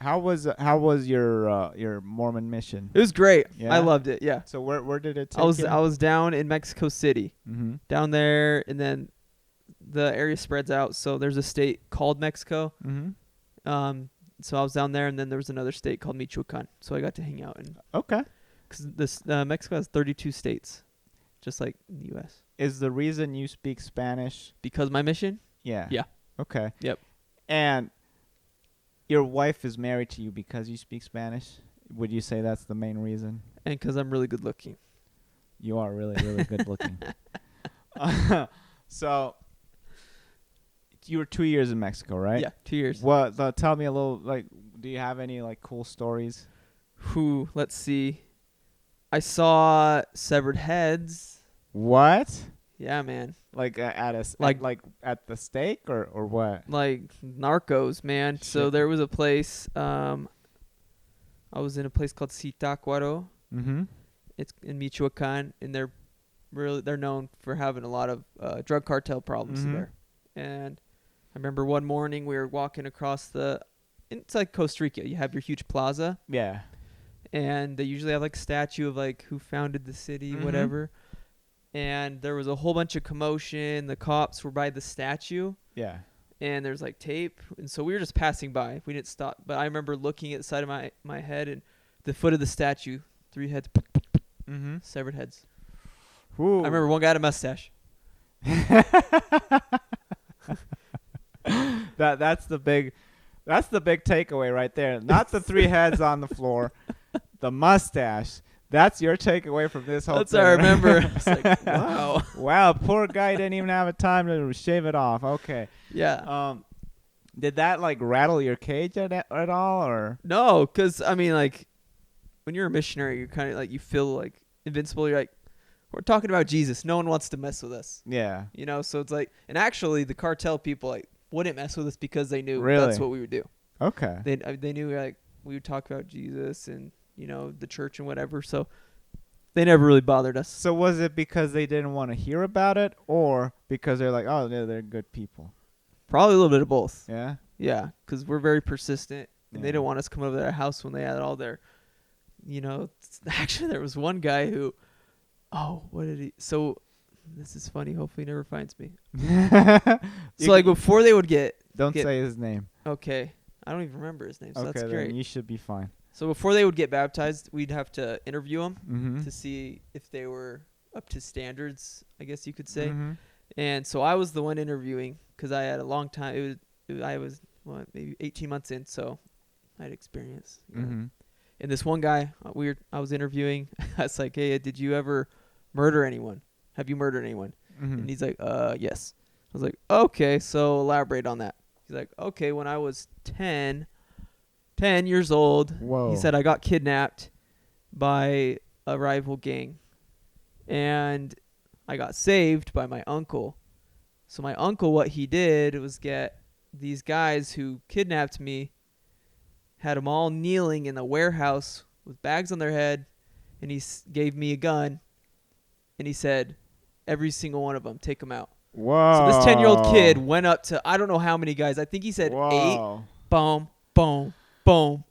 How was your Mormon mission? It was great. Yeah? I loved it. Yeah. So where did it take I you? was down in Mexico City, Mm-hmm. down there, and then the area spreads out. So there's a state called Mexico. Mm-hmm. So I was down there, and then there was another state called Michoacan. So I got to hang out in, Okay. because this Mexico has 32 states, just like the U.S. Is the reason you speak Spanish? Because my mission. Yeah. Yeah. Okay. Yep. And your wife is married to you because you speak Spanish? Would you say that's the main reason? And because I'm really good looking. You are really, really good looking. So you were 2 years in Mexico, right? Yeah, 2 years. What? Tell me a little. Like, do you have any like cool stories? Let's see. I saw severed heads. What? Yeah, man. Like at at the stake or what? Like narcos, man. So Shit. there was a place. I was in a place called Zitácuaro. Mm-hmm. It's in Michoacan, and they're known for having a lot of drug cartel problems Mhm. there. And I remember one morning we were walking across it's like Costa Rica. You have your huge plaza, Yeah. and they usually have like a statue of like who founded the city, Mhm. whatever. And there was a whole bunch of commotion. The cops were by the statue, Yeah. and there's like tape. And so we were just passing by. We didn't stop. But I remember looking at the side of my head, and the foot of the statue, 3 heads, Mm-hmm. severed heads. Ooh. I remember one guy had a mustache. That's the big takeaway right there. Not the 3 heads on the floor, the mustache. That's your takeaway from this whole That's thing. what I remember. It's like, wow. Wow, poor guy didn't even have a time to shave it off. Okay. Yeah. Did that like rattle your cage at all, or? No, because I mean, like, when you're a missionary, you're kind of like, you feel like invincible. You're like, we're talking about Jesus. No one wants to mess with us. Yeah. You know, so it's like, and actually, the cartel people like wouldn't mess with us because they knew Really? that's what we would do. Okay. They knew like we would talk about Jesus and the church and whatever. So they never really bothered us. So was it because they didn't want to hear about it, or because they're like, oh, yeah, they're good people? Probably a little bit of both. Yeah. Yeah, because we're very persistent, and they Yeah. didn't want us to come over to their house when they had all their, Actually, there was one guy who, what did he? So, this is funny. Hopefully, he never finds me. So, like before they would get. Don't say his name. Okay, I don't even remember his name. So that's Okay, great. then you should be fine. So before they would get baptized, we'd have to interview them Mm-hmm. to see if they were up to standards, I guess you could say. Mm-hmm. And so I was the one interviewing because I had a long time. I was maybe 18 months in, so I had experience. Mm-hmm. And this one guy, I was interviewing. I was like, "Hey, did you ever murder anyone? Have you murdered anyone?" Mm-hmm. And he's like, yes." I was like, "Okay, so elaborate on that." He's like, "Okay, when I was 10 years old," Whoa. he said, "I got kidnapped by a rival gang, and I got saved by my uncle. So my uncle, what he did was get these guys who kidnapped me, had them all kneeling in a warehouse with bags on their head, and he gave me a gun, and he said, every single one of them, take them out." Whoa. So this 10-year-old kid went up to, I don't know how many guys. I think he said 8. Whoa. Boom, boom, boom,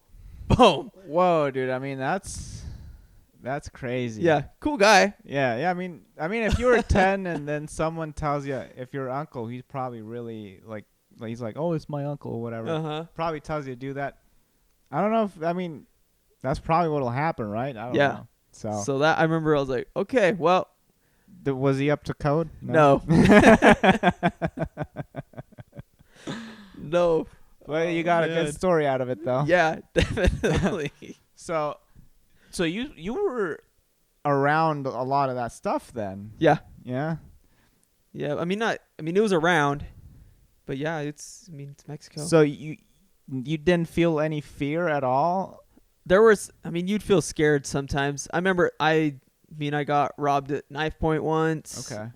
boom. Whoa, dude. I mean, that's crazy. Yeah, cool guy. Yeah. I mean, if you were 10 and then someone tells you, if your uncle, he's probably really like he's like, oh, it's my uncle or whatever. Uh-huh. Probably tells you to do that. I don't know if that's probably what'll happen, right? I don't know. So that I remember I was like, okay, well, Was he up to code? no. No. Well, you got a man. good story out of it, though. Yeah, definitely. So you were around a lot of that stuff then. Yeah. Yeah. Yeah, I mean it was around, but yeah, it's Mexico. So you didn't feel any fear at all? There was, you'd feel scared sometimes. I remember I got robbed at knife point once. Okay.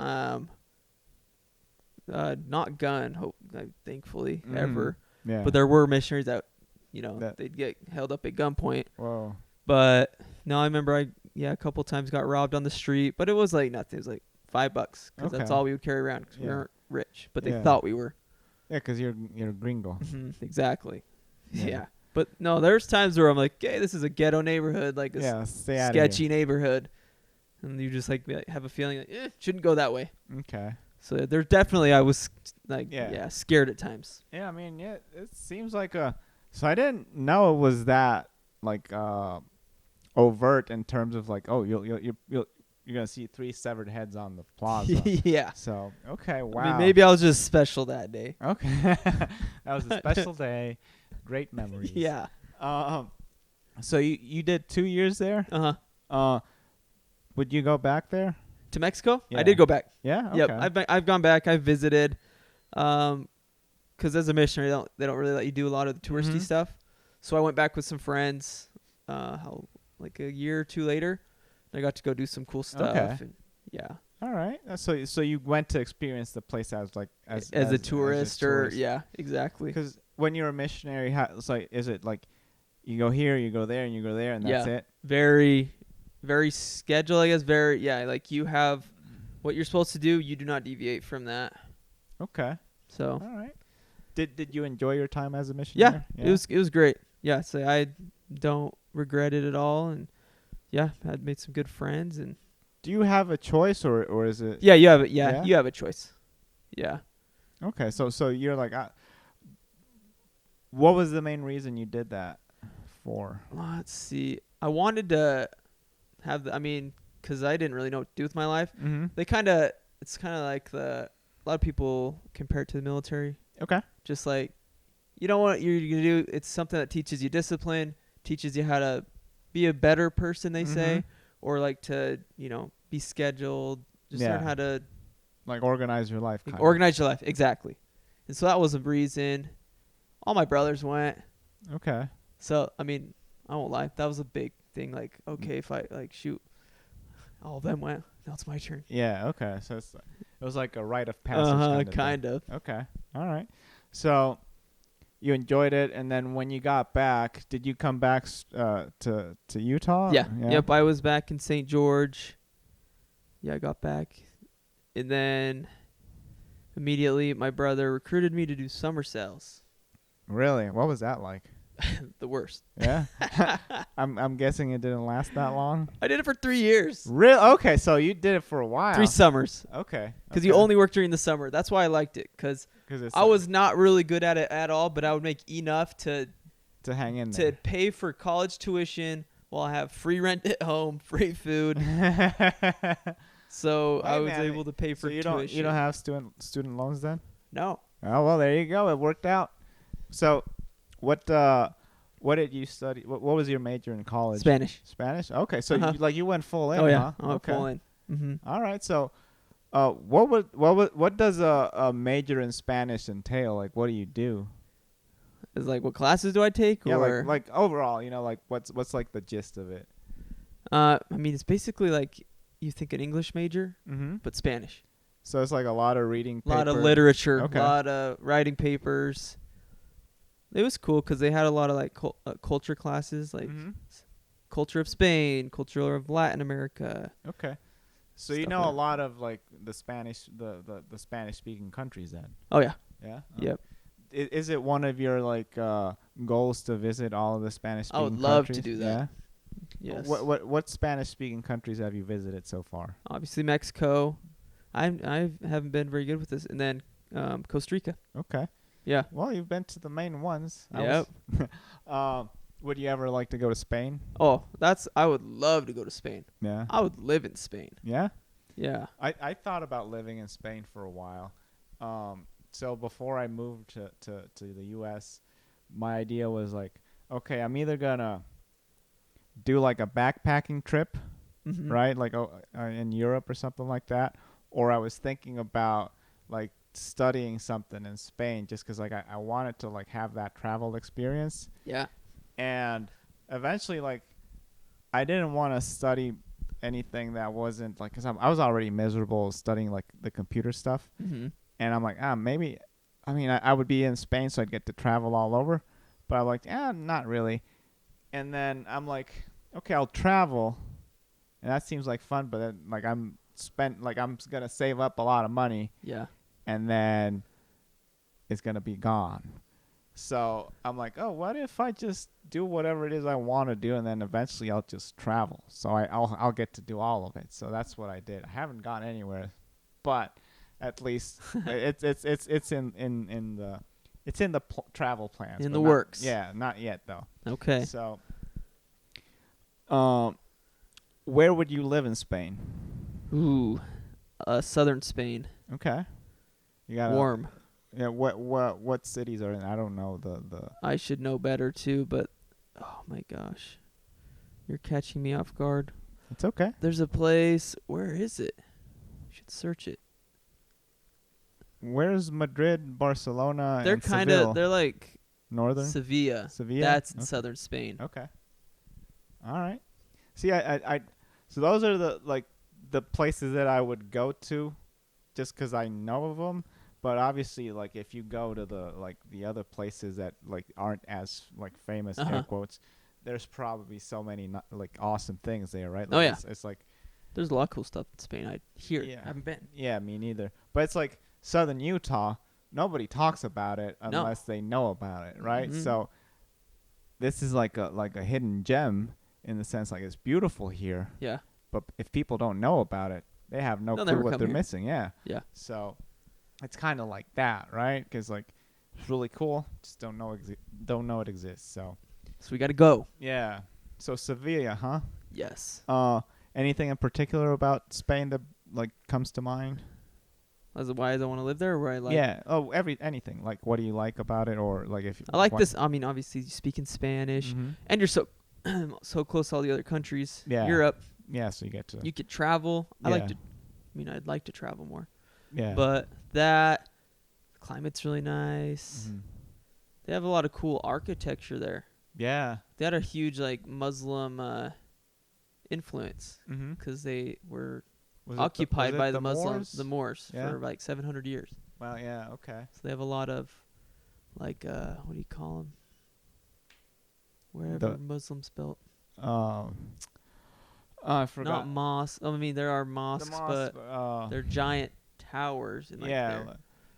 Not gun, thankfully, ever. Yeah. But there were missionaries that, That- they'd get held up at gunpoint. Whoa. But no, I remember a couple times got robbed on the street, but it was like nothing. It was like $5 because that's Okay. all we would carry around because we Yeah. weren't rich, but they Yeah. thought we were. Yeah, because you're a gringo. Exactly. Yeah. Yeah. But no, there's times where I'm like, hey, this is a ghetto neighborhood, like a Yeah, stay out sketchy neighborhood. And you just like have a feeling like, shouldn't go that way. Okay. So there's definitely, I was like, Yeah. scared at times. Yeah, it seems like so I didn't know it was that like overt in terms of like, oh, you're gonna see 3 severed heads on the plaza. Yeah. So okay, wow. I mean, maybe I was just special that day. Okay. That was a special day. Great memories. Yeah. So you did 2 years there? Uh-huh. Would you go back there? To Mexico? Yeah. I did go back. Yeah. Okay. Yep. I've gone back. I've visited. Because as a missionary, they don't really let you do a lot of the touristy Mhm. stuff. So I went back with some friends. Like a year or 2 later, I got to go do some cool stuff. Okay. And yeah. All right. So you went to experience the place as like as a tourist, or tourist. yeah, exactly. Because when you're a missionary, is it like you go here, you go there, and you go there, and that's it? Very, very scheduled, I guess. Very, yeah. Like you have what you're supposed to do. You do not deviate from that. Okay. So All right. Did you enjoy your time as a yeah, missionary? it was great. Yeah, so I don't regret it at all, and yeah, I'd made some good friends. And Do you have a choice, or is it? yeah, you have it. Yeah? You have a choice. Yeah. Okay. So you're like, what was the main reason you did that for? Let's see. I wanted to have because I didn't really know what to do with my life. Mm-hmm. It's kind of like a lot of people compare it to the military. Okay. Just like, you know what you're going to do. It's something that teaches you discipline, teaches you how to be a better person, they say, or like to, be scheduled, just learn Yeah. how to Like organize your life. Kind organize your life. Exactly. And so that was a reason. All my brothers went. of. Okay. So, I mean, I won't lie. That was a big thing. Like, okay, if I, shoot, all of them went. Now it's my turn. Yeah. Okay. So it was like a rite of passage. Kind of. Okay. All right. So you enjoyed it, and then when you got back, did you come back to Utah? Yeah. Yep. I was back in St. George. Yeah, I got back. And then immediately my brother recruited me to do summer sales. Really? What was that like? The worst. Yeah. I'm guessing it didn't last that long. I did it for 3 years. Really? Okay, so you did it for a while. 3 summers. Okay. Because you only work during the summer. That's why I liked it. Because I was not really good at it at all, but I would make enough to hang in there. to pay for college tuition while I have free rent at home, free food. So I was able to pay for tuition. You don't have student loans then? No. Oh well, there you go. It worked out. So, what did you study? What was your major in college? Spanish. Spanish. Okay, so you went full in. Oh yeah, huh? I went full in. Mm-hmm. All right. So, what does a major in Spanish entail? Like, what do you do? It's like, what classes do I take? Yeah, or like overall, like what's like the gist of it? I mean, it's basically like you think an English major, but Spanish. So it's like a lot of reading. A lot of literature. Okay. A lot of writing papers. It was cool because they had a lot of like culture classes, like culture of Spain, culture of Latin America. Okay. So you know a lot of like the Spanish, the Spanish speaking countries then. Oh yeah. Yeah. Yep. Is it one of your like goals to visit all of the Spanish speaking countries? I would love to do that. Yeah. Yes. What Spanish speaking countries have you visited so far? Obviously Mexico. I haven't been very good with this, and then Costa Rica. Okay. Yeah. Well, you've been to the main ones. Yep. Would you ever like to go to Spain? Oh, I would love to go to Spain. Yeah. I would live in Spain. Yeah. Yeah. I thought about living in Spain for a while. So before I moved to the U.S., my idea was like, okay, I'm either gonna do like a backpacking trip, right? Like in Europe or something like that. Or I was thinking about like studying something in Spain just because like I wanted to like have that travel experience. Yeah. And eventually like I didn't want to study anything that wasn't like, because I was already miserable studying like the computer stuff. And I'm like, maybe, I mean, I would be in Spain so I'd get to travel all over. But I'm like, not really. And then I'm like, okay, I'll travel. And that seems like fun, but then like I'm going to save up a lot of money. Yeah. And then it's going to be gone. So I'm like, oh, what if I just do whatever it is I want to do, and then eventually I'll just travel. So I'll get to do all of it. So that's what I did. I haven't gone anywhere, but at least it's in the travel plans. In the works. Yeah, not yet though. Okay. So, where would you live in Spain? Ooh, southern Spain. Okay. You got warm. Yeah. What cities are in? I don't know the. I should know better too, but oh my gosh, you're catching me off guard. It's okay. There's a place. Where is it? You should search it. Where's Madrid, Barcelona, They're and Seville? They're like northern. Sevilla. That's in southern Spain. Okay. All right. See, I so those are the places that I would go to, just because I know of them. But obviously, like if you go to the other places that like aren't as like famous air quotes, there's probably so many like awesome things there, right? Like it's like there's a lot of cool stuff in Spain. I hear. Yeah. I haven't been. Yeah, me neither. But it's like southern Utah. Nobody talks about it unless they know about it, right? So this is like a hidden gem in the sense like it's beautiful here. Yeah. But if people don't know about it, they have no clue what they're missing. Yeah. Yeah. So it's kind of like that, right? Because like it's really cool, just don't know it exists. So we got to go. Yeah. So Sevilla, huh? Yes. Anything in particular about Spain that like comes to mind? Why I don't want to live there, or where I like? Yeah. Oh, anything. Like, what do you like about it, or like if I like this. I mean, obviously, you speak in Spanish, and you're so close to all the other countries. Yeah. Europe. Yeah, so you get to. You could travel. Yeah. I'd like to travel more. Yeah. But the climate's really nice. Mhm. They have a lot of cool architecture there. Yeah. They had a huge like Muslim influence Mm-hmm. because they were Was occupied by the Muslims, Moors? the Moors, Yeah. for like 700 years. Well, yeah. Okay. So they have a lot of like what do you call them? Wherever The- Muslims built. I forgot. Not mosques. I mean, there are The mosques, mosque, but they're giant towers. And, like, yeah, they're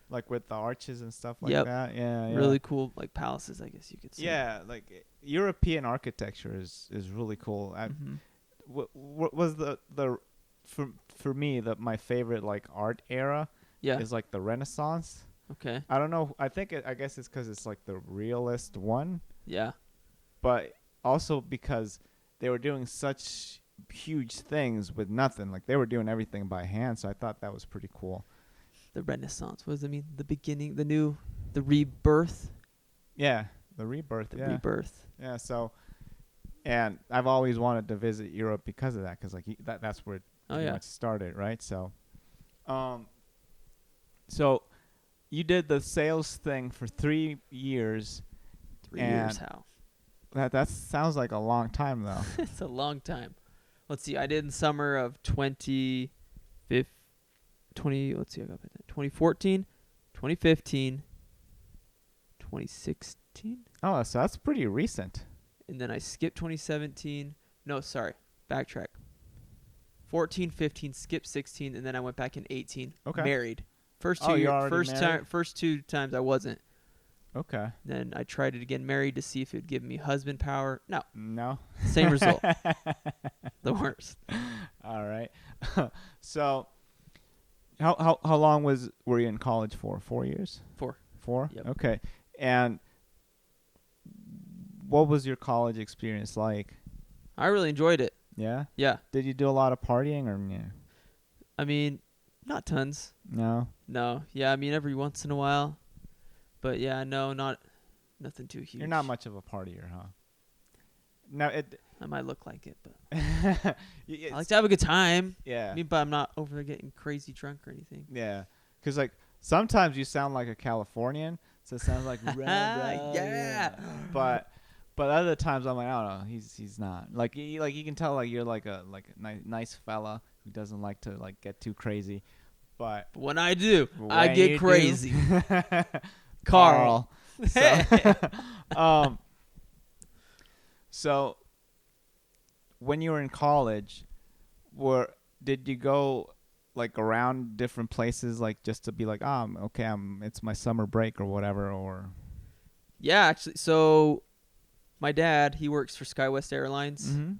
like with the arches and stuff like Yep. that. Yeah, yeah. really cool, like palaces, I guess you could say. Yeah, like European architecture is really cool. Mhm. What was the for me my favorite like art era Yeah. is like the Renaissance. Okay. I don't know. I guess it's because it's like the realist one, Yeah. but also because they were doing such huge things with nothing. Like they were doing everything by hand. So I thought that was pretty cool. The Renaissance. What does it mean? The beginning, the rebirth. Yeah, the rebirth. The yeah, rebirth. yeah. So, and I've always wanted to visit Europe because of that. Because like that's where it Oh pretty yeah. much started, right? So, so you did the sales thing for 3 years. 3 years. and- How? That sounds like a long time though. It's a long time. Let's see. I did in summer of 2014, 2015, 2016, Oh, so that's pretty recent. and then I skipped 2017. No, sorry. Backtrack. 14, 15, skipped 16, and then I went back in 18. Okay. Married. First Oh, two you're years, already married? first 2 times I wasn't. Okay. Then I tried it again, married, to see if it would give me husband power. No, No. same result. The worst. All right. So, how long were you in college for? 4 years. 4. 4. Yep. Okay. And what was your college experience like? I really enjoyed it. Yeah. Yeah. Did you do a lot of partying or yeah? I mean, not tons. No. No. Yeah, I mean, every once in a while. But yeah, no, nothing too huge. You're not much of a partier, huh? No, I might look like it, but I I like to have a good time. yeah. I mean, but I'm not over getting crazy drunk or anything. Yeah. Because, like, sometimes you sound like a Californian, so it sounds like, Yeah. But other times I'm like, I don't know, he's not. Like, you can tell, like, you're like a nice fella who doesn't like to, like, get too crazy. But But when I do, I when get you do- crazy. Carl. So, so when you were in college, did you go like around different places, like just to be like, okay, it's my summer break or whatever, or Yeah, actually. So my dad, he works for SkyWest Airlines. mm-hmm.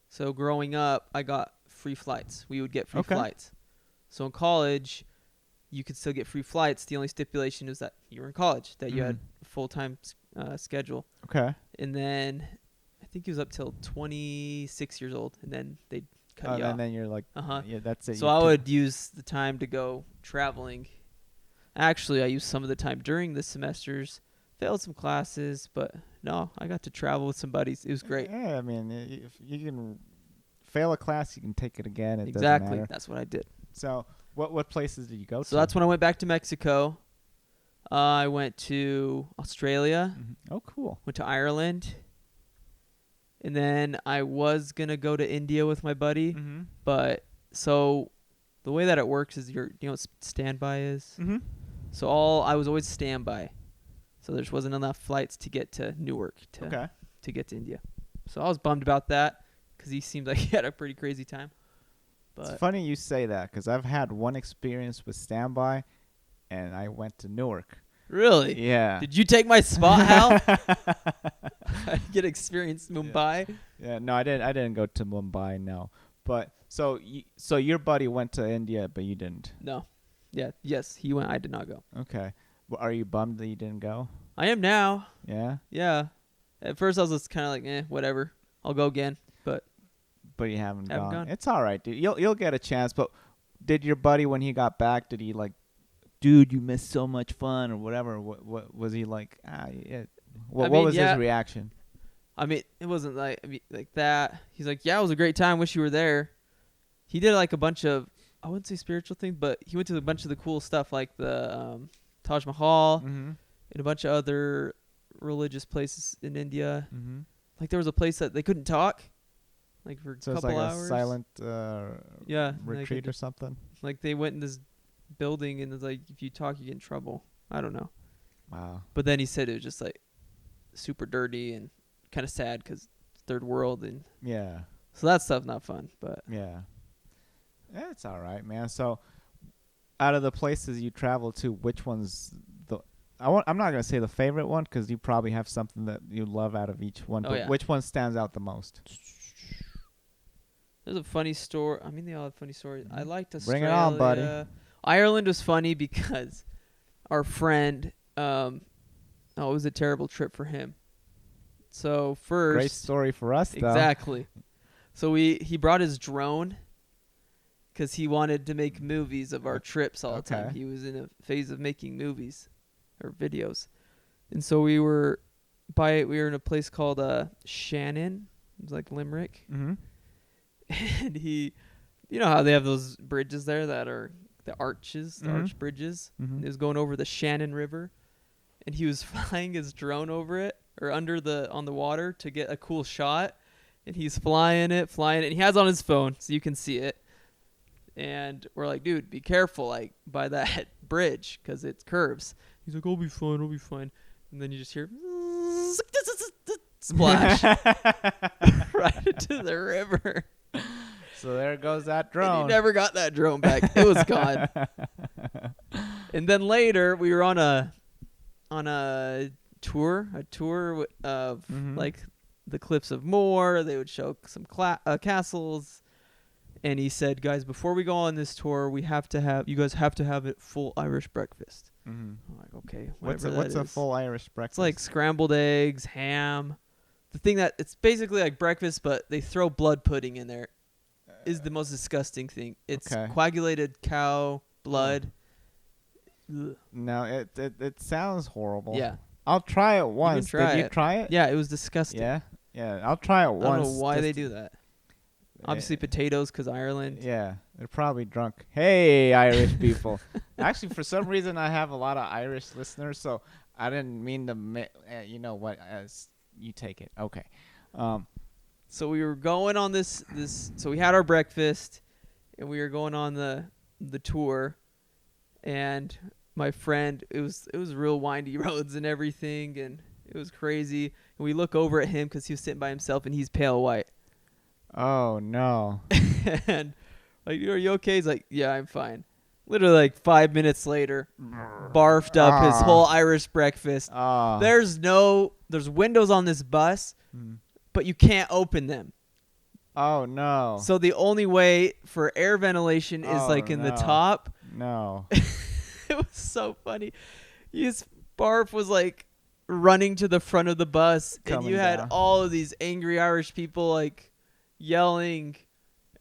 So growing up, I got free flights. We would get free Okay. flights. So in college, you could still get free flights. The only stipulation is that you were in college, that you had a full-time schedule. Okay. And then I think he was up till 26 years old, and then they'd cut you off. And then you're like, Uh-huh. yeah, that's it. So I would use the time to go traveling. Actually, I used some of the time during the semesters, failed some classes, but no, I got to travel with some buddies. It was great. Yeah, I mean, if you can fail a class, you can take it again. It doesn't Exactly. matter. That's what I did. So what places did you go to? So that's when I went back to Mexico. I went to Australia, Mhm. Oh, cool. went to Ireland, and then I was going to go to India with my buddy. Mm-hmm. But so the way that it works is you know what standby is? Mm-hmm. So I was always standby. So there just wasn't enough flights to get to Newark to get to India. So I was bummed about that because he seemed like he had a pretty crazy time. It's But funny you say that because I've had one experience with standby, and I went to Newark. really? Yeah. Did you take my spot, Hal? I get experience Mumbai. Yeah. No, I didn't. I didn't go to Mumbai. No. But so your buddy went to India, but you didn't. No. Yeah. Yes, he went. I did not go. Okay. Well, are you bummed that you didn't go? I am now. Yeah. Yeah. At first, I was just kind of like, whatever. I'll go again. But But you haven't Haven't gone. gone. It's all right, dude. You'll get a chance. But did your buddy, when he got back, did he like, dude, you missed so much fun or whatever? What was he like? Yeah. What mean, was yeah. his reaction? I mean, it wasn't like that. He's like, yeah, it was a great time. Wish you were there. he did like a bunch of, I wouldn't say spiritual things, but he went to a bunch of the cool stuff like the Taj Mahal Mm-hmm. and a bunch of other religious places in India. Mm-hmm. Like there was a place that they couldn't talk, like for So a it's couple like hours. a silent Yeah, retreat or something. like they went in this building and it's like if you talk you get in trouble. I don't know. Wow. But then he said it was just like super dirty and kind of sad because third world, and Yeah. so that stuff not fun. But Yeah. Yeah, it's all right, man. So, out of the places you travel to, which one's I'm not gonna say the favorite one because you probably have something that you love out of each one. Oh, But yeah. which one stands out the most? there's a funny story. I mean, they all have funny stories. I liked Australia. Bring it on, buddy. Ireland was funny because our friend, it was a terrible trip for him. So first, Great story for us, though. exactly. So he brought his drone because he wanted to make movies of our trips all the time. Okay. He was in a phase of making movies or videos, and so we were in a place called Shannon. It was like Limerick, Mm-hmm. and you know how they have those bridges there that are the arches, the Mhm. arch bridges. Mm-hmm. And it was going over the Shannon River, and he was flying his drone over it or on the water to get a cool shot. And he's flying it, and he has it on his phone so you can see it. And we're like, dude, be careful, like by that bridge because it curves. He's like, I'll be fine. And then you just hear splash right into the river. So there goes that And drone. he never got that drone back. It was gone. And then later we were on a tour of Mhm. like the Cliffs of Moher. They would show some castles. And he said, guys, before we go on this tour, you guys have to have a full Irish breakfast. Mm-hmm. I'm like, okay, What's whatever a that is. full Irish breakfast? It's like scrambled eggs, ham. The thing that it's basically like breakfast, but they throw blood pudding in there. Is the most disgusting thing. It's Okay. coagulated cow blood. Ugh. No, it sounds horrible. Yeah. I'll try it once. try Did you it. try it? Yeah, it was disgusting. Yeah. Yeah. I'll try it I once. don't know why just- they do that. Obviously potatoes because Ireland. Yeah, they're probably drunk. Hey, Irish people. Actually, for some reason, I have a lot of Irish listeners, so I didn't mean to. You know what? As you take it, okay. So we were going on this. So we had our breakfast, and we were going on the tour, and my friend, it was real windy roads and everything, and it was crazy. And we look over at him because he was sitting by himself, and he's pale white. Oh no. And like, are you okay? He's like, yeah, I'm fine. Literally like 5 minutes later, barfed up his whole Irish breakfast. Oh. There's windows on this bus, but you can't open them. Oh no. So the only way for air ventilation is Oh, like in the no. top. No. It was so funny. His barf was like running to the front of the bus, and Coming you had down. all of these angry Irish people like yelling,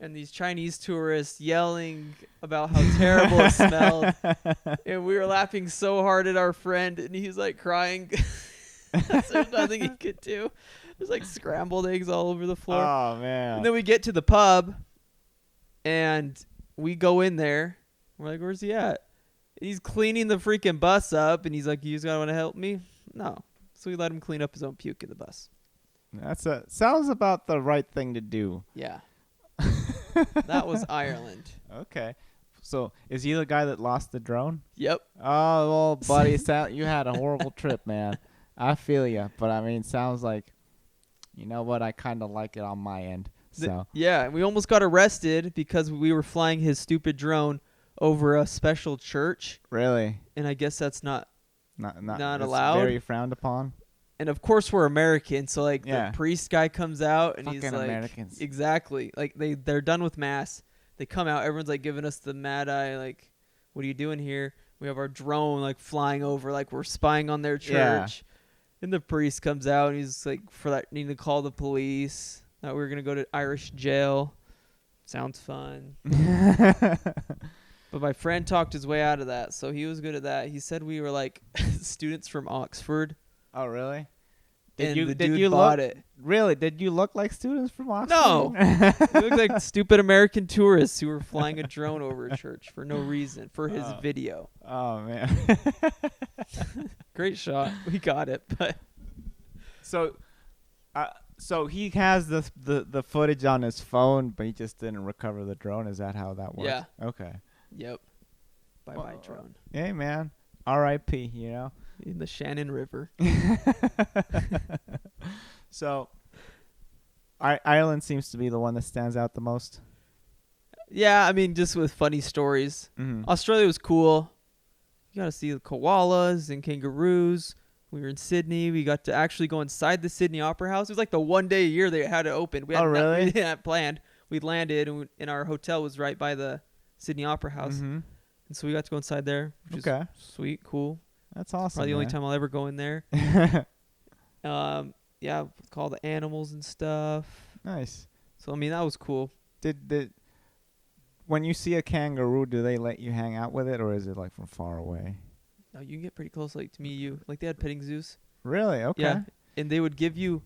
and these Chinese tourists yelling about how terrible it smelled. And we were laughing so hard at our friend, and he's like crying. There's nothing he could do. There's like scrambled eggs all over the floor. Oh man. And then we get to the pub, and we go in there. We're like, where's he at? And he's cleaning the freaking bus up, and he's like, you guys want to help me? No. So we let him clean up his own puke in the bus. Sounds about the right thing to do. Yeah. That was Ireland. Okay. So is he the guy that lost the drone? Yep. Oh well, buddy, you had a horrible trip, man. I feel you, but I mean, sounds like, you know what? I kind of like it on my end. So Yeah, we almost got arrested because we were flying his stupid drone over a special church, really, and I guess that's not. not Not it's allowed? Very frowned upon. And of course we're American, so like Yeah. the priest guy comes out and he's Fucking like, Americans. exactly, like they're done with mass. They come out, everyone's like giving us the mad eye, like, what are you doing here? We have our drone like flying over, like we're spying on their church. Yeah. And the priest comes out and he's like, for that, need to call the police. That we're gonna go to Irish jail. Sounds fun. But my friend talked his way out of that, so he was good at that. He said we were like students from Oxford. Oh really? The dude bought it. Really? Did you look like students from Austin? No. You look like stupid American tourists who were flying a drone over a church for no reason for his video. Oh man. Great shot. We got it, but so he has the footage on his phone, but he just didn't recover the drone. Is that how that works? Yeah. Okay. Yep. Bye drone. Hey man. R.I.P. You know. In the Shannon River. So, Ireland seems to be the one that stands out the most. Yeah, I mean, just with funny stories. Mm-hmm. Australia was cool. You got to see the koalas and kangaroos. We were in Sydney. We got to actually go inside the Sydney Opera House. It was like the one day a year they had it open. We had really? We didn't have planned. We landed, and our hotel was right by the Sydney Opera House. Mm-hmm. And so we got to go inside there, which is sweet, cool. That's awesome. Probably the only time I'll ever go in there. Yeah, with all the animals and stuff. Nice. So I mean, that was cool. Did when you see a kangaroo, do they let you hang out with it, or is it like from far away? No, you can get pretty close, like to me, you. Like they had petting zoos. Really? Okay. Yeah, and they would give you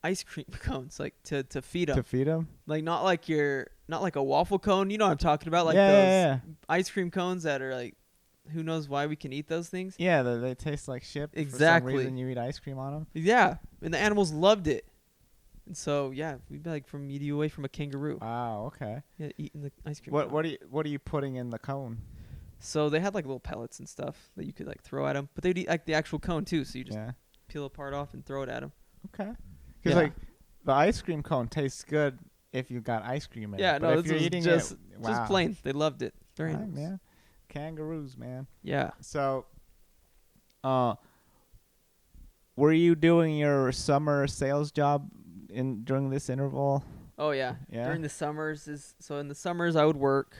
ice cream cones, like to feed them. To feed them? Like not like a waffle cone. You know what I'm talking about? Like those ice cream cones that are like, who knows why we can eat those things? Yeah, they taste like shit. Exactly. For some reason you eat ice cream on them. Yeah, and the animals loved it. And so yeah, we'd be like from media away from a kangaroo. Wow. Okay. Yeah, eating the ice cream. What are you putting in the cone? So they had like little pellets and stuff that you could like throw at them, but they'd eat like the actual cone too. So you just peel a part off and throw it at them. Okay. Because like the ice cream cone tastes good if you got ice cream in it. Yeah, but no, if you're eating just just plain. They loved it. Very nice, nice. man. Kangaroos, man. Yeah. So, were you doing your summer sales job during this interval? Oh yeah. Yeah. During the summers in the summers I would work,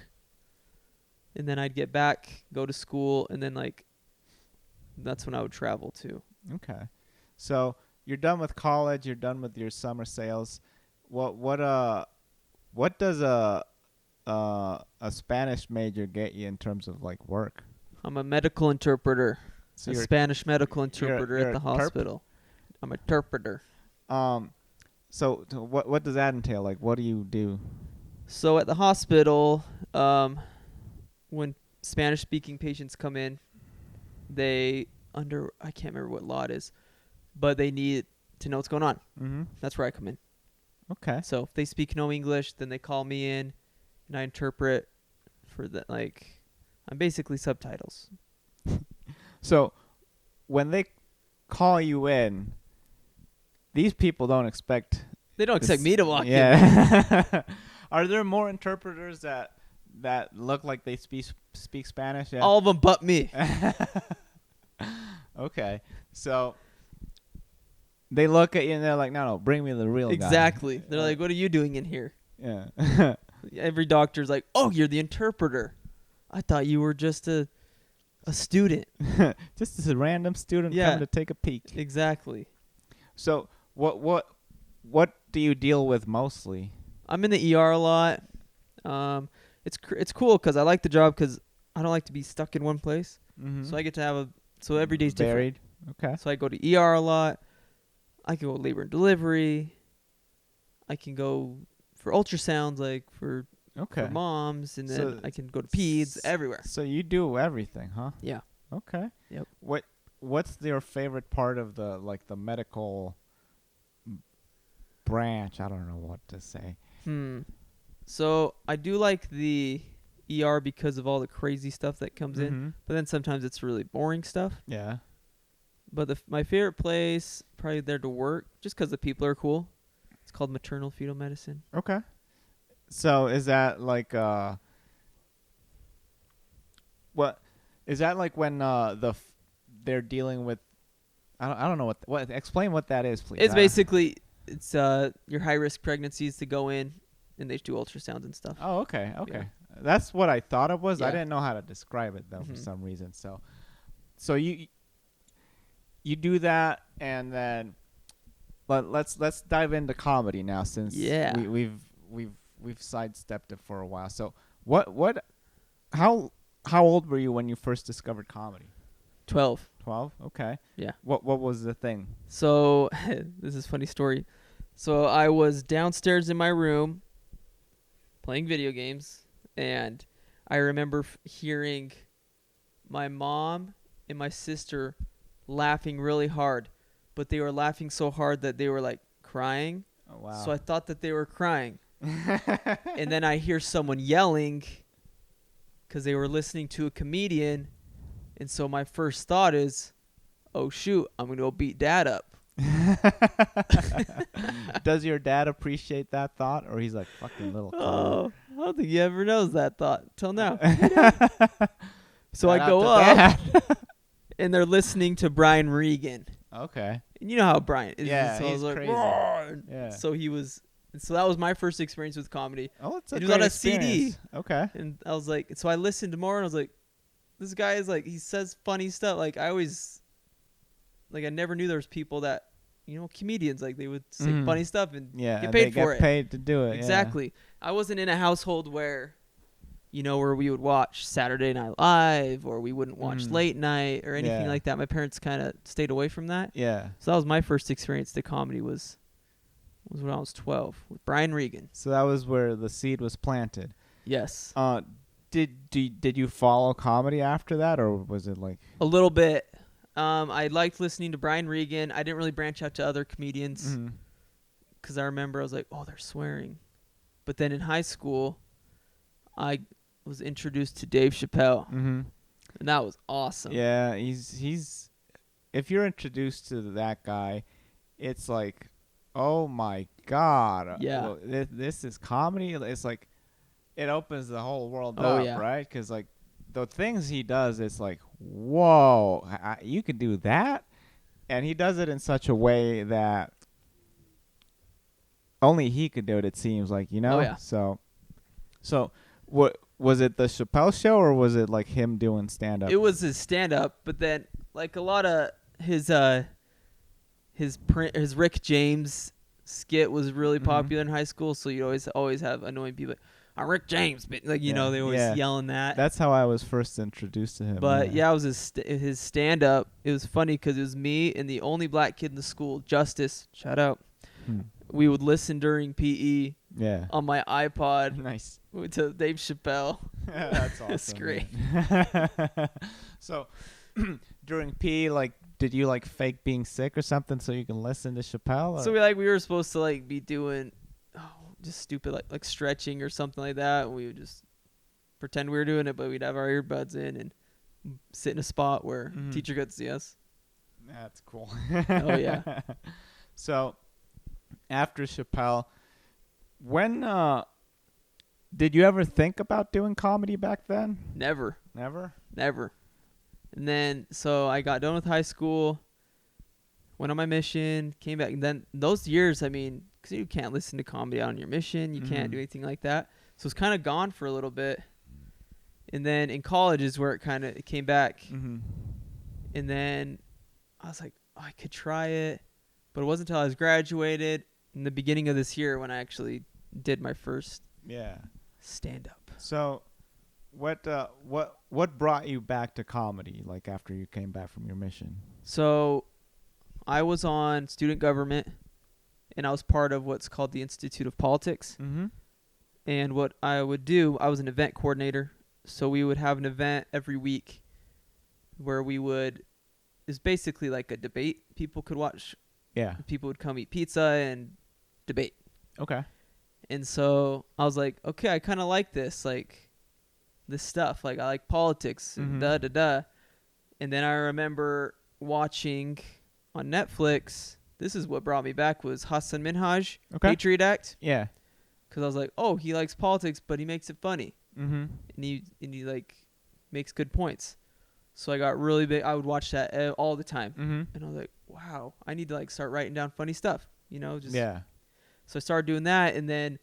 and then I'd get back, go to school, and then like that's when I would travel too. Okay. So you're done with college. You're done with your summer sales. What does a Spanish major get you in terms of like work? I'm a medical interpreter. So a Spanish medical interpreter you're at the hospital. I'm a interpreter. So what does that entail? Like, what do you do? So at the hospital, when Spanish-speaking patients come in, I can't remember what law it is, but they need to know what's going on. Mm-hmm. That's where I come in. Okay. So if they speak no English, then they call me in, and I interpret for the I'm basically subtitles. So when they call you in, these people don't expect. They don't expect me to walk in. Yeah. Are there more interpreters that look like they speak Spanish? Yeah. All of them but me. Okay. So they look at you and they're like, no, bring me the real guy. Exactly. They're like, what are you doing in here? Yeah. Every doctor's like, oh, you're the interpreter. I thought you were just a student. Just as a random student coming to take a peek. Exactly. So what do you deal with mostly? I'm in the ER a lot. It's cool because I like the job because I don't like to be stuck in one place. Mm-hmm. So I get to have so every day's varied. different. Okay. So I go to ER a lot. I can go labor and delivery. I can go for ultrasounds, like for moms, and then I can go to peds everywhere. So you do everything, huh? Yeah. Okay. Yep. What's your favorite part of the medical branch? I don't know what to say. So I do like the ER because of all the crazy stuff that comes in, but then sometimes it's really boring stuff. Yeah. But my favorite place, probably there to work, just because the people are cool. It's called maternal fetal medicine. Okay. So is that like what is that like when they're dealing with I don't know what explain what that is, please. It's basically your high risk pregnancies to go in and they do ultrasounds and stuff. Oh, okay. Yeah. That's what I thought it was. Yeah. I didn't know how to describe it though for some reason. So you do that, and then but let's dive into comedy now since we've sidestepped it for a while. So how old were you when you first discovered comedy? 12. 12. Okay. Yeah. What was the thing? So this is a funny story. So I was downstairs in my room playing video games, and I remember hearing my mom and my sister laughing really hard, but they were laughing so hard that they were like crying. Oh wow. So I thought that they were crying. And then I hear someone yelling because they were listening to a comedian. And so my first thought is, oh, shoot, I'm going to go beat Dad up. Does your dad appreciate that thought, or he's like, fucking little Khalu? Oh, I don't think he ever knows that thought till now. So Shout I out go to up, Dad. and they're listening to Brian Regan. Okay. And you know how Brian is. Yeah, so I he's was like, crazy. "Roar." Yeah. So he was. So that was my first experience with comedy. Oh, it's a It was great on a CD. experience. Okay. And I was like, so I listened more, and I was like, this guy is like, he says funny stuff. Like I never knew there was people that, comedians, like they would say funny stuff and Yeah. get and paid they for get it. paid to do it. Exactly. I wasn't in a household where, where we would watch Saturday Night Live or we wouldn't watch Late Night or anything Yeah. like that. My parents kind of stayed away from that. Yeah. So that was my first experience to comedy was when I was 12 with Brian Regan. So that was where the seed was planted. Yes. Did you follow comedy after that, or was it like? A little bit. I liked listening to Brian Regan. I didn't really branch out to other comedians because I remember I was like, oh, they're swearing. But then in high school, I was introduced to Dave Chappelle, and that was awesome. Yeah, he's. If you're introduced to that guy, it's like, oh my God. Yeah. Well, this is comedy. It's like, it opens the whole world Oh, up, yeah. right? Because like the things he does, it's like, whoa, you could do that, and he does it in such a way that only he could do it. It seems like, Oh, yeah. So what was it? The Chappelle show, or was it like him doing stand up? It was his stand up, but then like a lot of his Rick James skit was really popular in high school, so you always have annoying people. I'm Rick James, but like they always yelling that. That's how I was first introduced to him. But it was his stand up. It was funny because it was me and the only black kid in the school, Justice. Shout out. We would listen during PE. Yeah. On my iPod. Nice. To Dave Chappelle. That's awesome. It's great. So during PE, like, did you like fake being sick or something so you can listen to Chappelle? Or? So we were supposed to like be doing just stupid like stretching or something like that. We would just pretend we were doing it, but we'd have our earbuds in and sit in a spot where teacher could see us. That's cool. Oh yeah. So after Chappelle, when did you ever think about doing comedy back then? Never. And then so I got done with high school, went on my mission, came back, and then those years, because you can't listen to comedy on your mission, you can't do anything like that. So it's kind of gone for a little bit. And then in college is where it came back. And then I was like, I could try it, but it wasn't until I was graduated in the beginning of this year when I actually did my first stand up. So what brought you back to comedy, like after you came back from your mission? So I was on student government, and I was part of what's called the Institute of Politics. And what I would do, I was an event coordinator. So we would have an event every week where it's basically like a debate people could watch. Yeah. People would come eat pizza and debate. Okay. And so I was like, okay, I kind of like this stuff. Like I like politics and And then I remember watching on Netflix, this is what brought me back, was Hassan Minhaj, Patriot Act. Yeah. Because I was like, oh, he likes politics, but he makes it funny. And he like makes good points. So I got really big. I would watch that all the time. And I was like, wow, I need to like start writing down funny stuff. Yeah. So I started doing that, and then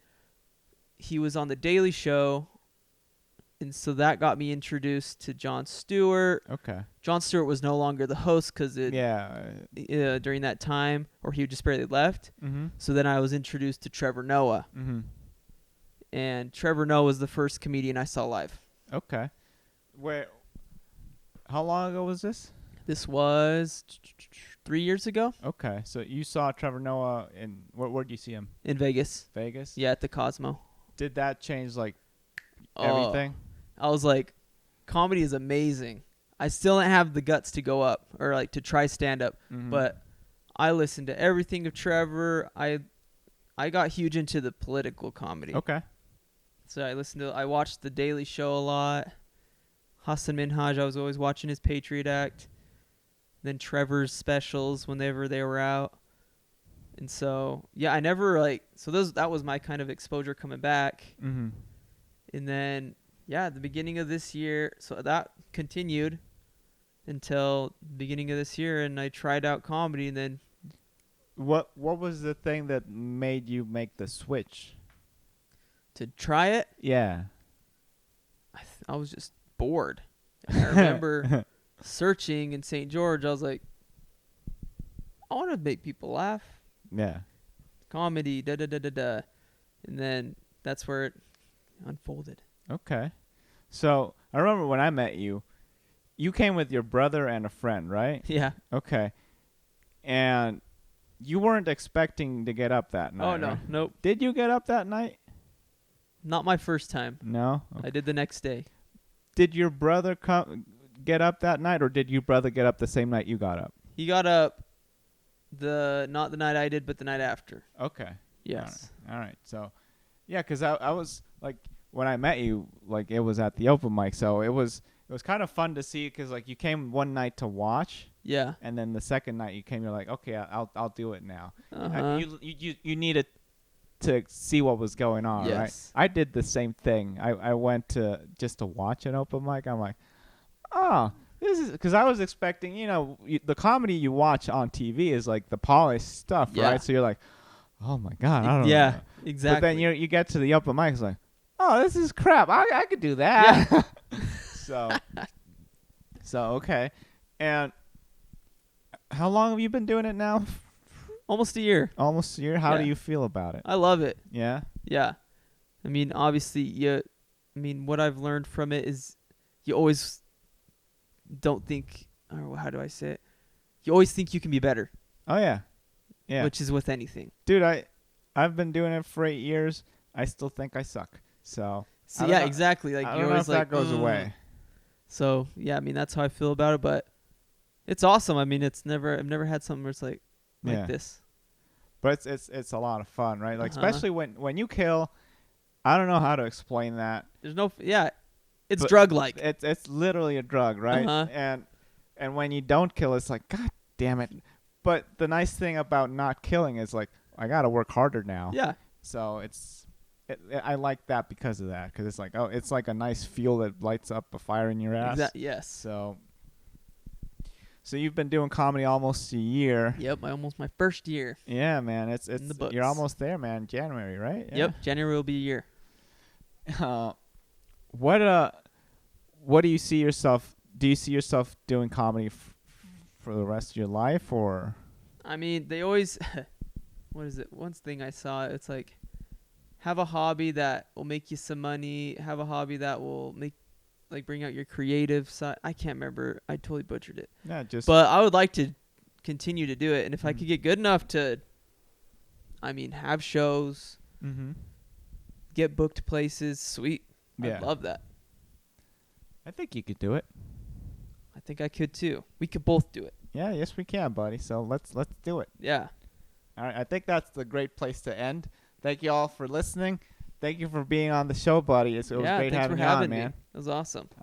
he was on The Daily Show, and so that got me introduced to Jon Stewart. Okay. Jon Stewart was no longer the host because during that time, or he just barely left. So then I was introduced to Trevor Noah. And Trevor Noah was the first comedian I saw live. Okay. How long ago was this? This was 3 years ago Okay, so you saw Trevor Noah in where did you see him? in Vegas. Vegas. Yeah, at the Cosmo. Did that change like Oh, everything? I was like, comedy is amazing. I still don't have the guts to go up or like to try stand up, Mhm. but I listened to everything of Trevor. I got huge into the political comedy. Okay. So I watched The Daily Show a lot. Hassan Minhaj, I was always watching his Patriot Act. Then Trevor's specials whenever they were out. And so, yeah, I never that was my kind of exposure coming back. Mm-hmm. And then, yeah, at the beginning of this year, so that continued until the beginning of this year, and I tried out comedy, and then What was the thing that made you make the switch? to try it, Yeah. I was just bored. And I remember searching in St. George, I was like, I want to make people laugh. Yeah. Comedy, da-da-da-da-da. And then that's where it unfolded. Okay. So I remember when I met you, you came with your brother and a friend, right? Yeah. Okay. And you weren't expecting to get up that night. Oh, no. right? Nope. Did you get up that night? Not my first time. No. I did the next day. Did your brother get up that night, or did your brother get up the same night you got up? He got up not the night I did, but the night after. Okay. Yes. All right. So, yeah, because I was like, when I met you, like it was at the open mic, so it was kind of fun to see because like you came one night to watch, Yeah. and then the second night you came, you're like, okay, I'll do it now. Uh-huh. You needed to see what was going on, right? Yes. I did the same thing. I went just to watch an open mic. I'm like, oh, this is because I was expecting, the comedy you watch on TV is like the polished stuff, Yeah. right? So you're like, oh my god, I don't Yeah, know. exactly. But then you get to the open mic, it's like, oh, this is crap. I could do that. Yeah. So okay. And how long have you been doing it now? Almost a year. Almost a year. How do Yeah. you feel about it? I love it. Yeah. Yeah. I mean, obviously, what I've learned from it is you always don't think, or how do I say it? You always think you can be better. Oh yeah. Yeah. Which is with anything. Dude, I've been doing it for 8 years. I still think I suck. So So I don't yeah, know- exactly. Like I you're don't know always if like that goes away. So yeah, I mean that's how I feel about it, but it's awesome. I mean, I've never had something where it's like Yeah. this. But it's a lot of fun, right? Like Uh-huh. especially when you kill. I don't know how to explain that. There's no it's But drug like. It's literally a drug, right? Uh-huh. And when you don't kill, it's like, God damn it. But the nice thing about not killing is like, I got to work harder now. Yeah. So I like that because of that. Because it's like, oh, it's like a nice fuel that lights up a fire in your ass. Yes. So you've been doing comedy almost a year. Yep, my first year. Yeah, man. It's In the books. you're almost there, man. January, right? Yeah. Yep, January will be a year. What do you see yourself? Do you see yourself doing comedy for the rest of your life, or? I mean, they always what is it? One thing I saw, it's like have a hobby that will make you some money, have a hobby that will bring out your creative side. I can't remember. I totally butchered it. Yeah, just. But I would like to continue to do it, and if I could get good enough to have shows, Mm-hmm. get booked places, sweet. Yeah. I'd love that. I think you could do it. I think I could too. We could both do it. Yeah, yes we can, buddy. So let's do it. Yeah. All right, I think that's the great place to end. Thank you all for listening. Thank you for being on the show, buddy. It was great thanks having for you having on, me. man. It was awesome.